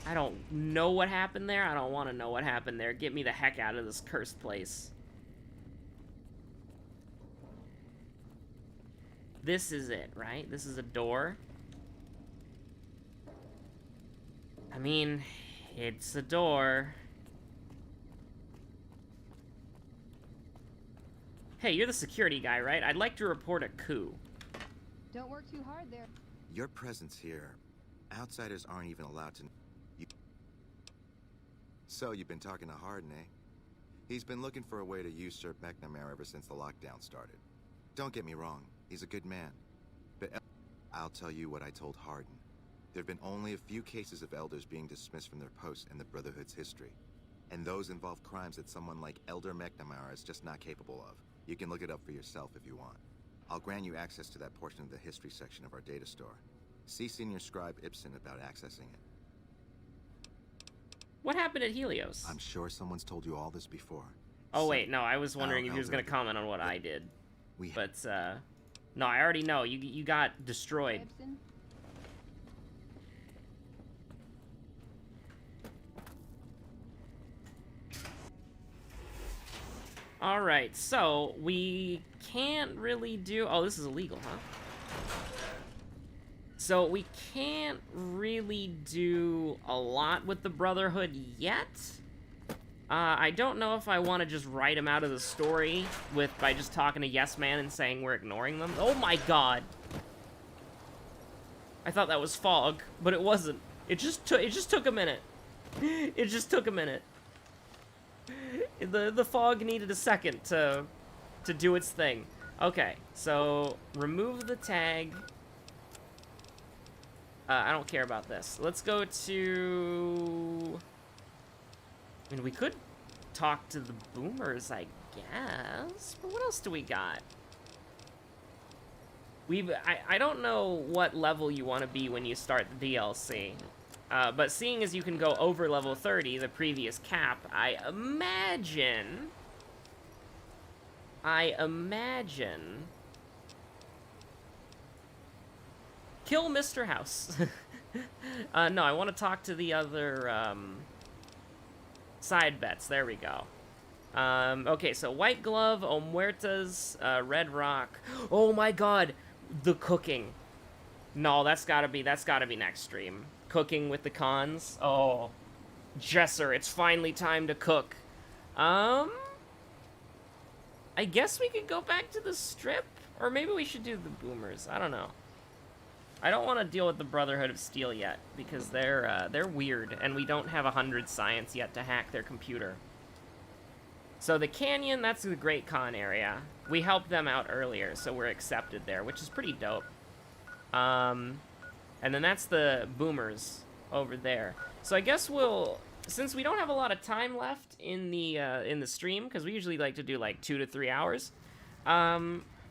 I don't know what happened there. I don't want to know what happened there. Get me the heck out of this cursed place. This is it, right? This is a door. I mean, it's a door. Hey, you're the security guy, right? I'd like to report a coup. Don't work too hard there. Your presence here, outsiders aren't even allowed to... So, you've been talking to Harden, eh? He's been looking for a way to usurp McNamara ever since the lockdown started. Don't get me wrong, he's a good man. But I'll tell you what I told Harden. There have been only a few cases of elders being dismissed from their posts in the Brotherhood's history. And those involve crimes that someone like Elder McNamara is just not capable of. You can look it up for yourself if you want. I'll grant you access to that portion of the history section of our data store. See Senior Scribe Ibsen about accessing it. What happened at Helios? I'm sure someone's told you all this before. Oh, wait, no, I was wondering if you was going to comment on what I did. But, no, I already know. You got destroyed. Alright, so we can't really do... Oh, this is illegal, huh? So we can't really do a lot with the Brotherhood yet. I don't know if I want to just write them out of the story by just talking to Yes Man and saying we're ignoring them. Oh my god! I thought that was fog, but it wasn't. It just took a minute. It just took a minute. The fog needed a second to do its thing. Okay, so remove the tag. I don't care about this. Let's go to... I mean, we could talk to the boomers, I guess. But what else do we got? I don't know what level you want to be when you start the DLC. But seeing as you can go over level 30, the previous cap, I imagine... Kill Mr. House. No, I want to talk to the other, side bets. There we go. Okay, so White Glove, Omuertas, Red Rock. Oh my god! The cooking. No, that's gotta be next stream. Cooking with the cons. Oh. Jesser, it's finally time to cook. I guess we could go back to the strip? Or maybe we should do the boomers. I don't know. I don't want to deal with the Brotherhood of Steel yet, because they're weird, and we don't have 100 science yet to hack their computer. So the canyon, that's the Great Khan area. We helped them out earlier, so we're accepted there, which is pretty dope. And then that's the boomers over there. So I guess we'll, since we don't have a lot of time left in the stream, because we usually like to do like 2 to 3 hours,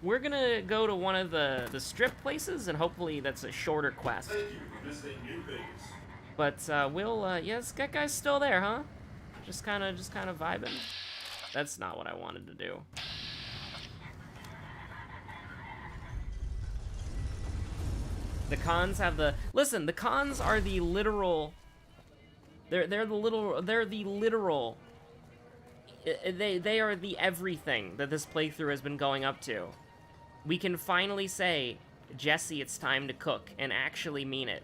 we're gonna go to one of the strip places, and hopefully that's a shorter quest. Thank you for visiting New Vegas. But we'll, yes, that guy's still there, huh? Just kind of vibing. That's not what I wanted to do. The cons have the, listen, the cons are the literal, they're the literal, they are the everything that this playthrough has been going up to. We can finally say, Jesse, it's time to cook, and actually mean it.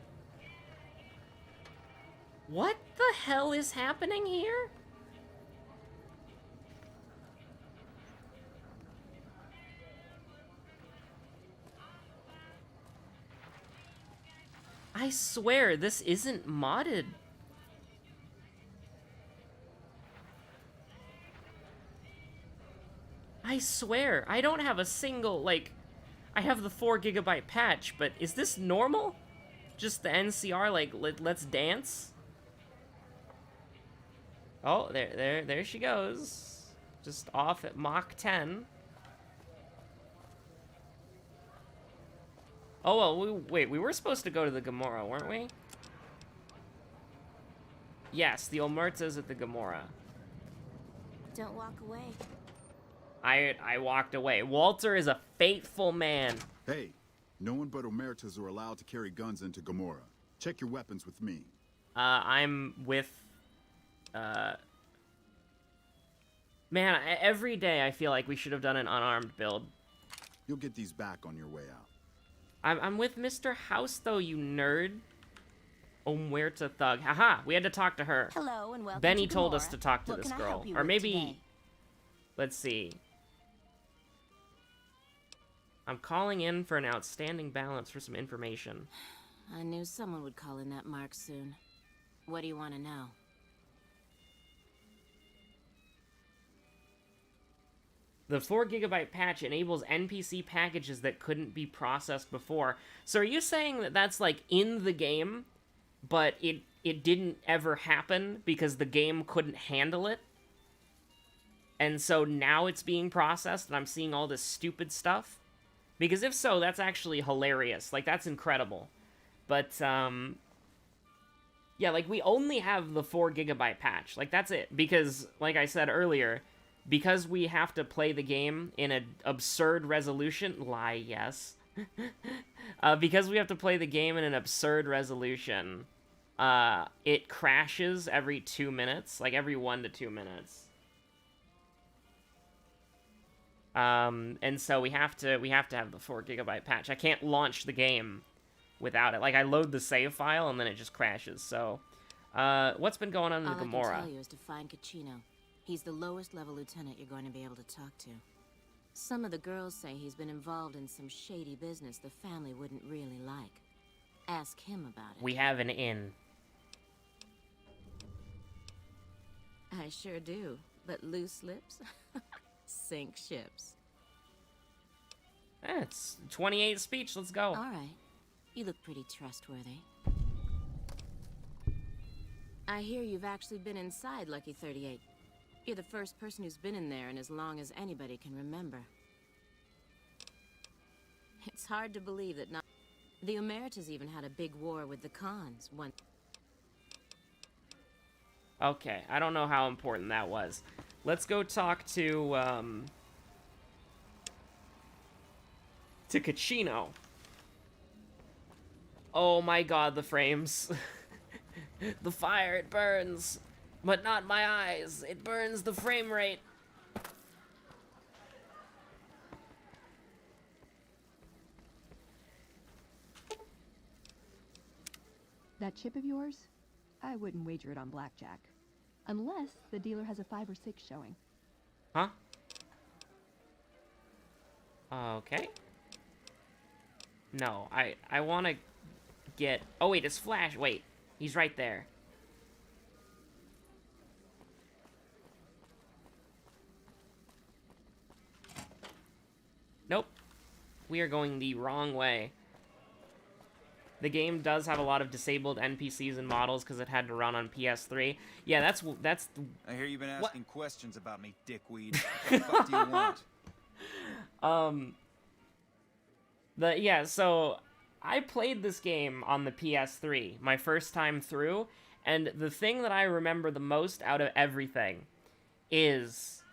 What the hell is happening here? I swear, this isn't modded. I swear, I don't have a single, like, I have the 4 GB patch, but is this normal? Just the NCR, like, let's dance? Oh, there she goes. Just off at Mach 10. Oh, well, wait, we were supposed to go to the Gamorra, weren't we? Yes, the Omerta's at the Gamorra. Don't walk away. I walked away. Walter is a faithful man. Hey, no one but Omertas are allowed to carry guns into Gamorra. Check your weapons with me. I'm with, man, every day I feel like we should have done an unarmed build. You'll get these back on your way out. I'm with Mr. House, though, you nerd. Omerta thug. Haha, we had to talk to her. Hello and welcome Benny to told Gamorra. us to talk to What this can I girl. help you Or with maybe, today? let's see. I'm calling in for an outstanding balance for some information. I knew someone would call in that mark soon. What do you want to know? The 4 GB patch enables NPC packages that couldn't be processed before. So are you saying that that's like in the game, but it didn't ever happen because the game couldn't handle it? And so now it's being processed and I'm seeing all this stupid stuff? Because if so, that's actually hilarious. Like, that's incredible. But, yeah, like, we only have the 4 GB patch. Like, that's it. Because, like I said earlier, because we have to play the game in an absurd resolution... Lie, yes. Because we have to play the game in an absurd resolution, it crashes every 2 minutes. Like, every 1 to 2 minutes. And so we have to have the 4 GB patch. I can't launch the game without it. Like, I load the save file and then it just crashes. So, what's been going on in the Gamorra? All I can tell you is to find Caccino. He's the lowest level lieutenant you're going to be able to talk to. Some of the girls say he's been involved in some shady business the family wouldn't really like. Ask him about it. We have an inn. I sure do, but loose lips sink ships. It's 28 speech, let's go. All right, you look pretty trustworthy. I hear you've actually been inside Lucky 38. You're the first person who's been in there in as long as anybody can remember. It's hard to believe that not... The Omertas even had a big war with the Khans once. Okay, I don't know how important that was. Let's go talk to Caccino. Oh my god, the frames. The fire, it burns. But not my eyes. It burns the frame rate. That chip of yours? I wouldn't wager it on blackjack. Unless the dealer has a 5 or 6 showing. Huh? Okay. No, I want to get... Oh, wait, it's Flash. Wait, he's right there. Nope. We are going the wrong way. The game does have a lot of disabled NPCs and models because it had to run on PS3. Yeah, that's... I hear you've been asking questions about me, dickweed. What the fuck do you want? Yeah, so I played this game on the PS3 my first time through, and the thing that I remember the most out of everything is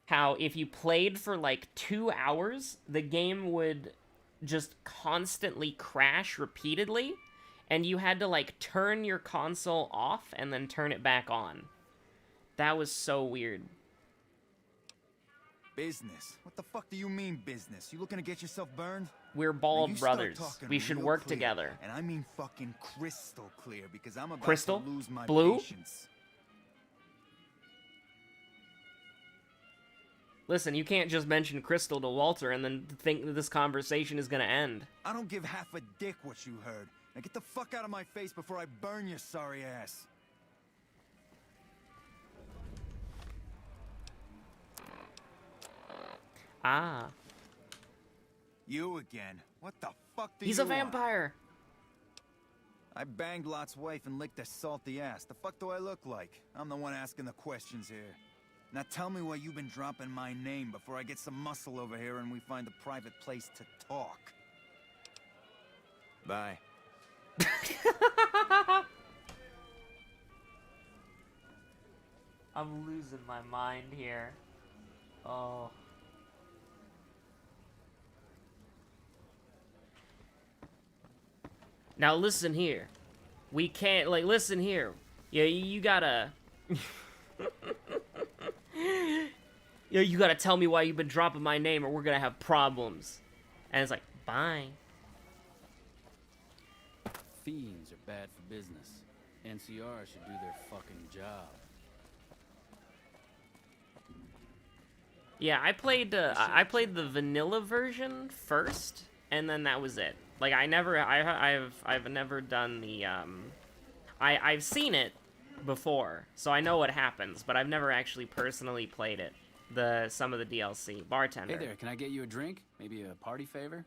how if you played for like 2 hours, the game would just constantly crash repeatedly, and you had to like turn your console off and then turn it back on. That was so weird. Business? What the fuck do you mean business? You looking to get yourself burned? We're bald brothers. We should work together. And I mean fucking crystal clear, because I'm about Crystal? to lose my Blue? patience. Listen, you can't just mention Crystal to Walter and then think that this conversation is gonna end. I don't give half a dick what you heard. Now get the fuck out of my face before I burn your sorry ass. Ah. You again. What the fuck do He's you a vampire. I banged Lot's wife and licked her salty ass. The fuck do I look like? I'm the one asking the questions here. Now tell me why you've been dropping my name before I get some muscle over here and we find a private place to talk. Bye. I'm losing my mind here. Oh. Now listen here. We can't, like, listen here. Yeah, you gotta... Yeah, you gotta tell me why you've been dropping my name or we're gonna have problems. And it's like, bye. Fiends are bad for business. NCR should do their fucking job. Yeah, I played the vanilla version first, and then that was it. Like I've never done the I've seen it before, so I know what happens, but I've never actually personally played it. Some of the DLC. Bartender. Hey there, can I get you a drink? Maybe a party favor?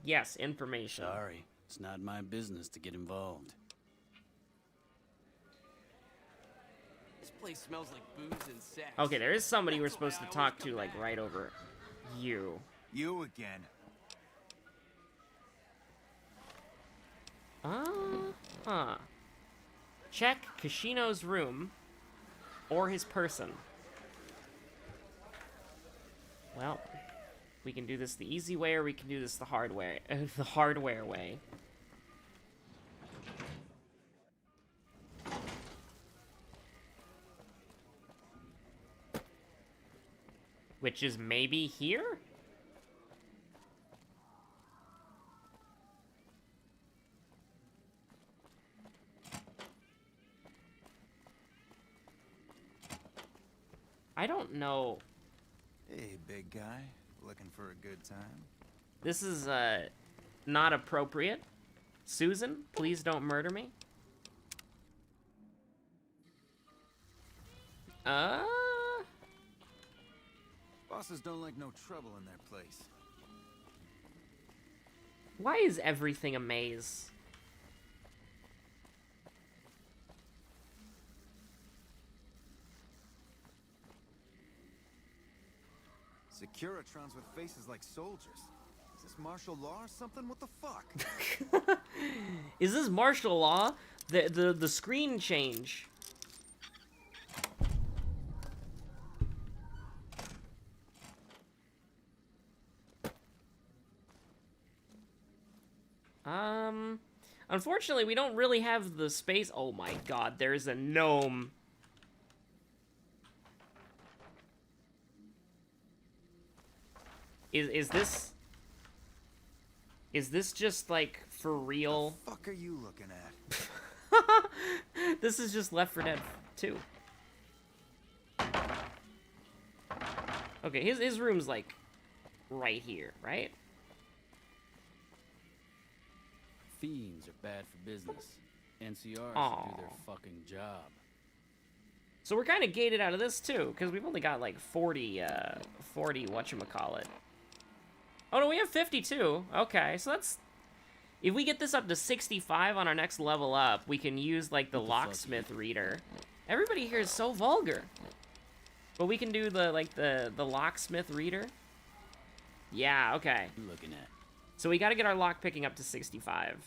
Yes, information. Sorry, it's not my business to get involved. This place smells like booze and sex. Okay, there is somebody we're supposed to talk to, like, right over you. You again. Huh. Check Kashino's room or his person. Well, we can do this the easy way or we can do this the hard way. The hardware way. Which is maybe here? I don't know. Hey, big guy. Looking for a good time? This is, not appropriate. Susan, please don't murder me. Bosses don't like no trouble in their place. Why is everything a maze? Securitrons with faces like soldiers. Is this martial law or something? What the fuck? Is this martial law? The screen change. Unfortunately, we don't really have the space. Oh my god, there's a gnome. Is this just, like, for real? The fuck are you looking at? This is just Left 4 Dead 2. Okay, his room's, like, right here, right? Fiends are bad for business. NCR should do their fucking job. So we're kind of gated out of this too, because we've only got like 40 whatchamacallit. Oh no, we have 52. Okay, so that's... If we get this up to 65 on our next level up, we can use like the locksmith reader. Everybody here is so vulgar. But we can do the locksmith reader. Yeah, okay. Looking at. So we got to get our lock picking up to 65.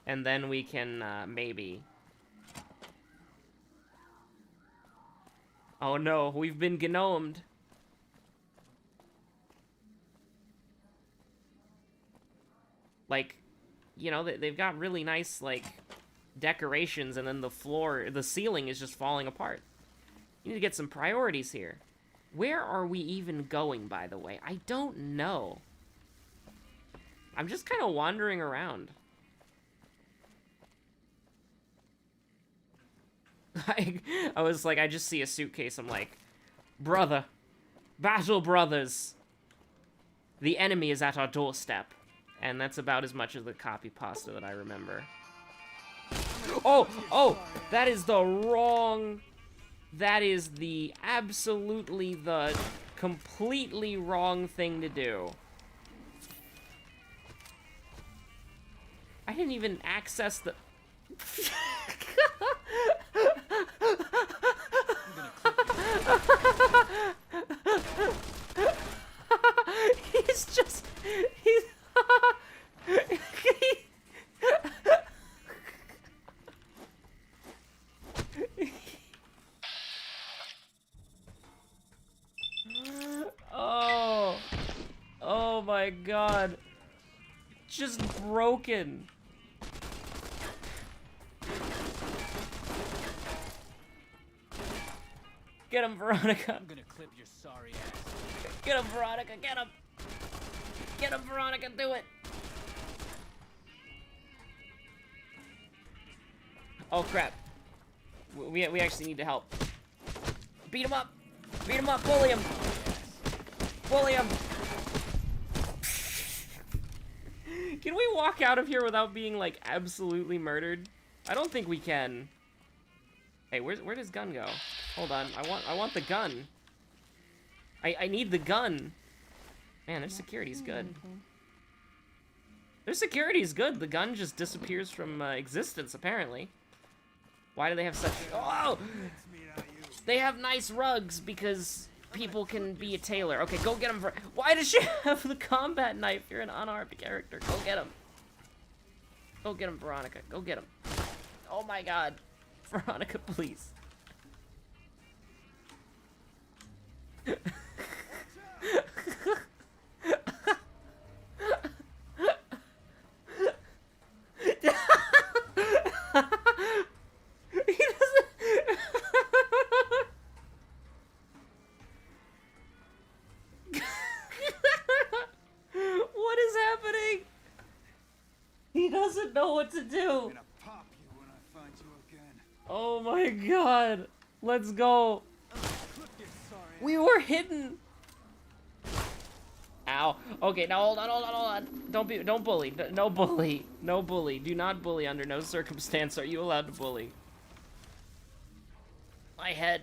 And then we can maybe... Oh no, we've been gnomed. Like, you know, they've got really nice, like, decorations, and then the ceiling is just falling apart. You need to get some priorities here. Where are we even going, by the way? I don't know. I'm just kind of wandering around. I was like, I just see a suitcase. I'm like, brother, battle brothers. The enemy is at our doorstep. And that's about as much of the copy pasta that I remember. Oh, that is the wrong... That is the absolutely the completely wrong thing to do. I didn't even access the... He's just... He's... Oh my god. Just broken. Get him, Veronica. I'm gonna clip your sorry ass. Get him, Veronica, get him. Get him, Veronica, do it. Oh crap. We actually need to help. Beat him up. Beat him up, bully him. Bully him. Can we walk out of here without being, like, absolutely murdered? I don't think we can. Hey, where does his gun go? Hold on, I want the gun. I need the gun. Man, their security's good. Their security's good. The gun just disappears from existence, apparently. Why do they have such... Oh! They have nice rugs because people can be a tailor. Okay, go get him. Why does she have the combat knife? You're an unarmed character. Go get him. Go get him, Veronica. Go get him. Oh my god. Veronica, please. He doesn't... What is happening? He doesn't know what to do. I'm gonna pop you when I find you again. Oh my god. Let's go. We were hidden. Ow. Okay, now hold on. Don't bully. No bully. No bully. Do not bully under no circumstance are you allowed to bully. My head.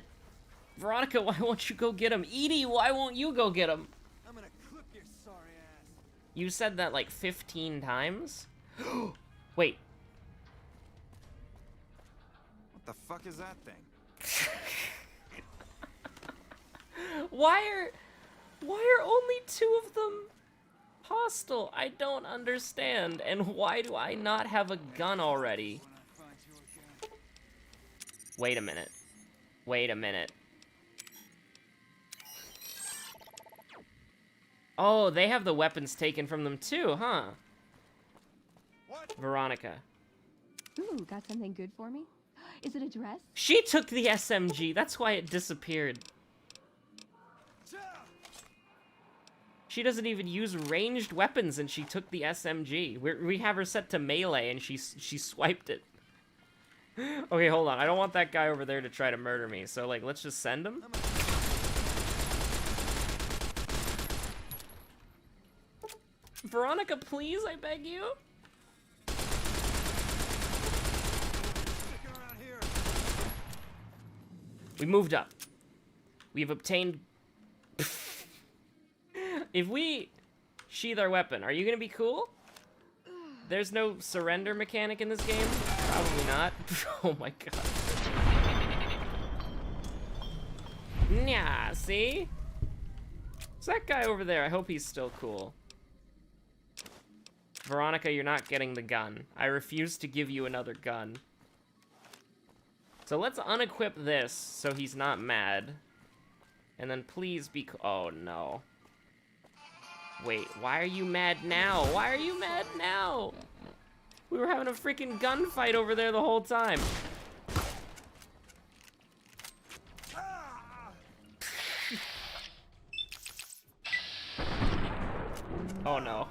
Veronica, why won't you go get him? Edie, why won't you go get him? I'm gonna clip your sorry ass. You said that like 15 times? Wait. What the fuck is that thing? Why are only 2 of them hostile? I don't understand. And why do I not have a gun already? Wait a minute. Wait a minute. Oh, they have the weapons taken from them too, huh? What? Veronica. Ooh, got something good for me? Is it a dress? She took the SMG. That's why it disappeared. She doesn't even use ranged weapons, and she took the SMG. We have her set to melee, and she swiped it. Okay, hold on. I don't want that guy over there to try to murder me, so, like, let's just send him. Veronica, please, I beg you. We moved up. We've obtained... If we sheath our weapon, are you gonna be cool? There's no surrender mechanic in this game? Probably not. Oh my god. Yeah, see? It's that guy over there. I hope he's still cool. Veronica, you're not getting the gun. I refuse to give you another gun. So let's unequip this so he's not mad. And then please be... Oh, no. Wait, why are you mad now? Why are you mad now? We were having a freaking gunfight over there the whole time. Oh, no.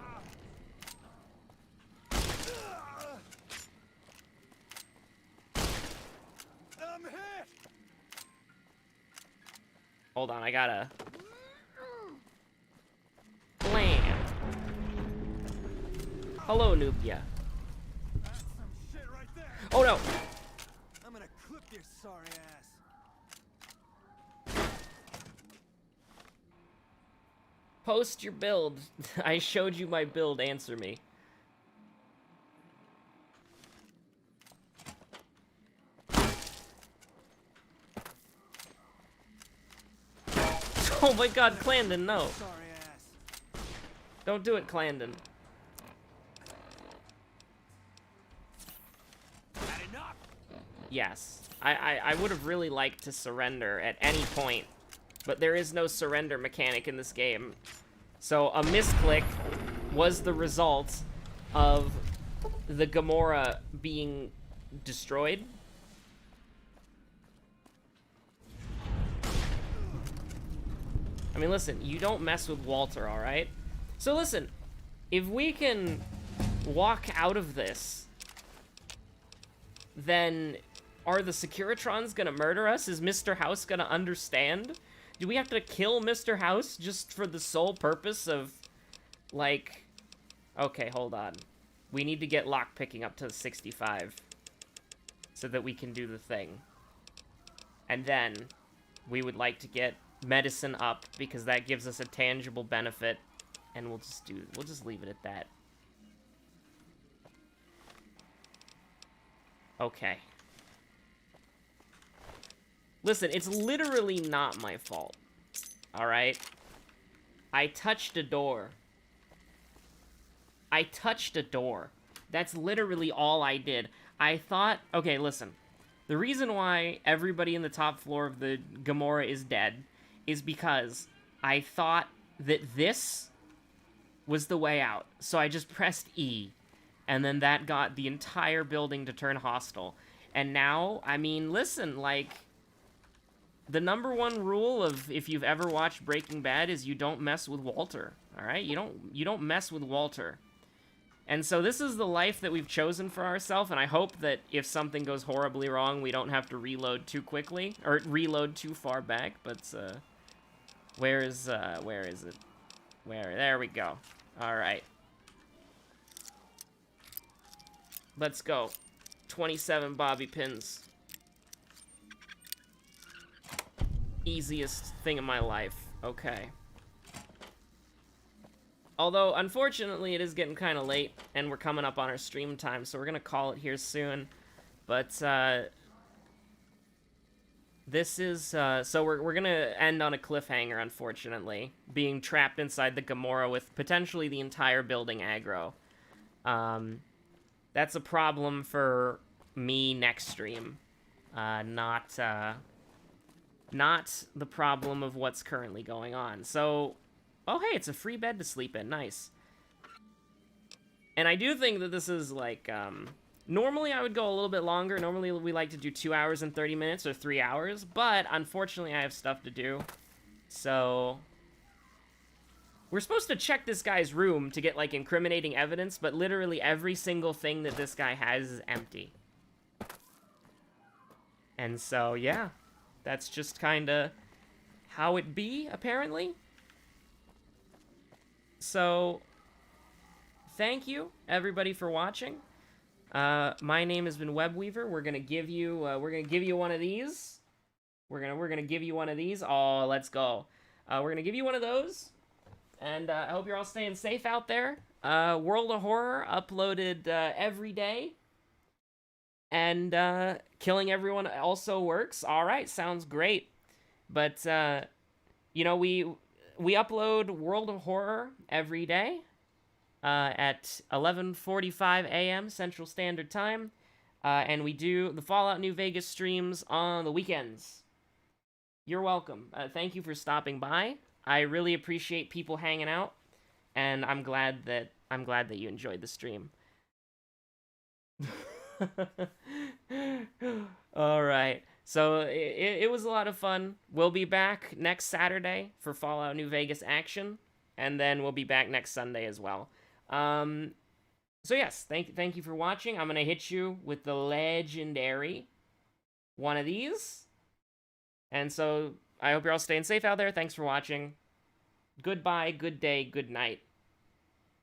Hold on, I gotta... Blam! Hello, Nubia. Oh no! I'm gonna clip your sorry ass. Post your build. I showed you my build, answer me. Oh my god, Clandon, no. Don't do it, Clandon. Yes. I would have really liked to surrender at any point, but there is no surrender mechanic in this game. So a misclick was the result of the Gamora being destroyed. I mean, listen, you don't mess with Walter, alright? So listen, if we can walk out of this, then are the Securitrons gonna murder us? Is Mr. House gonna understand? Do we have to kill Mr. House just for the sole purpose of, like... Okay, hold on. We need to get lockpicking up to 65 so that we can do the thing. And then we would like to get medicine up because that gives us a tangible benefit, and we'll just leave it at that. Okay. Listen, it's literally not my fault. Alright? I touched a door. I touched a door. That's literally all I did. I thought... Okay, listen. The reason why everybody in the top floor of the Gamora is dead is because I thought that this was the way out. So I just pressed E. And then that got the entire building to turn hostile. And now, I mean, listen, like... The #1 rule of if you've ever watched Breaking Bad is you don't mess with Walter. Alright? You don't mess with Walter. And so this is the life that we've chosen for ourselves, and I hope that if something goes horribly wrong, we don't have to reload too quickly, or reload too far back, but, where is it? There we go. Alright. Let's go. 27 bobby pins. Easiest thing in my life. Okay. Although, unfortunately, it is getting kind of late, and we're coming up on our stream time, so we're going to call it here soon. But, this is, so we're going to end on a cliffhanger, unfortunately. Being trapped inside the Gamora with potentially the entire building aggro. That's a problem for me next stream. Not the problem of what's currently going on. So... Oh, hey, it's a free bed to sleep in. Nice. And I do think that this is, like, normally I would go a little bit longer. Normally we like to do 2 hours and 30 minutes or 3 hours. But, unfortunately, I have stuff to do. So... We're supposed to check this guy's room to get, like, incriminating evidence. But literally every single thing that this guy has is empty. And so, yeah. That's just kind of how it be, apparently. So, thank you, everybody, for watching. My name has been Webweaver. We're gonna give you one of these. We're gonna give you one of these. Oh, let's go. We're gonna give you one of those, and I hope you're all staying safe out there. World of Horror uploaded every day, and killing everyone also works. All right, sounds great. But you know, we upload World of Horror every day at 11:45 a.m. Central Standard Time, and we do the Fallout New Vegas streams on the weekends. You're welcome. Thank you for stopping by. I really appreciate people hanging out, and I'm glad that you enjoyed the stream. All right. So it was a lot of fun. We'll be back next Saturday for Fallout New Vegas action, and then we'll be back next Sunday as well. So yes, thank you for watching. I'm gonna hit you with the legendary one of these. And so I hope you're all staying safe out there. Thanks for watching. Goodbye, good day, good night.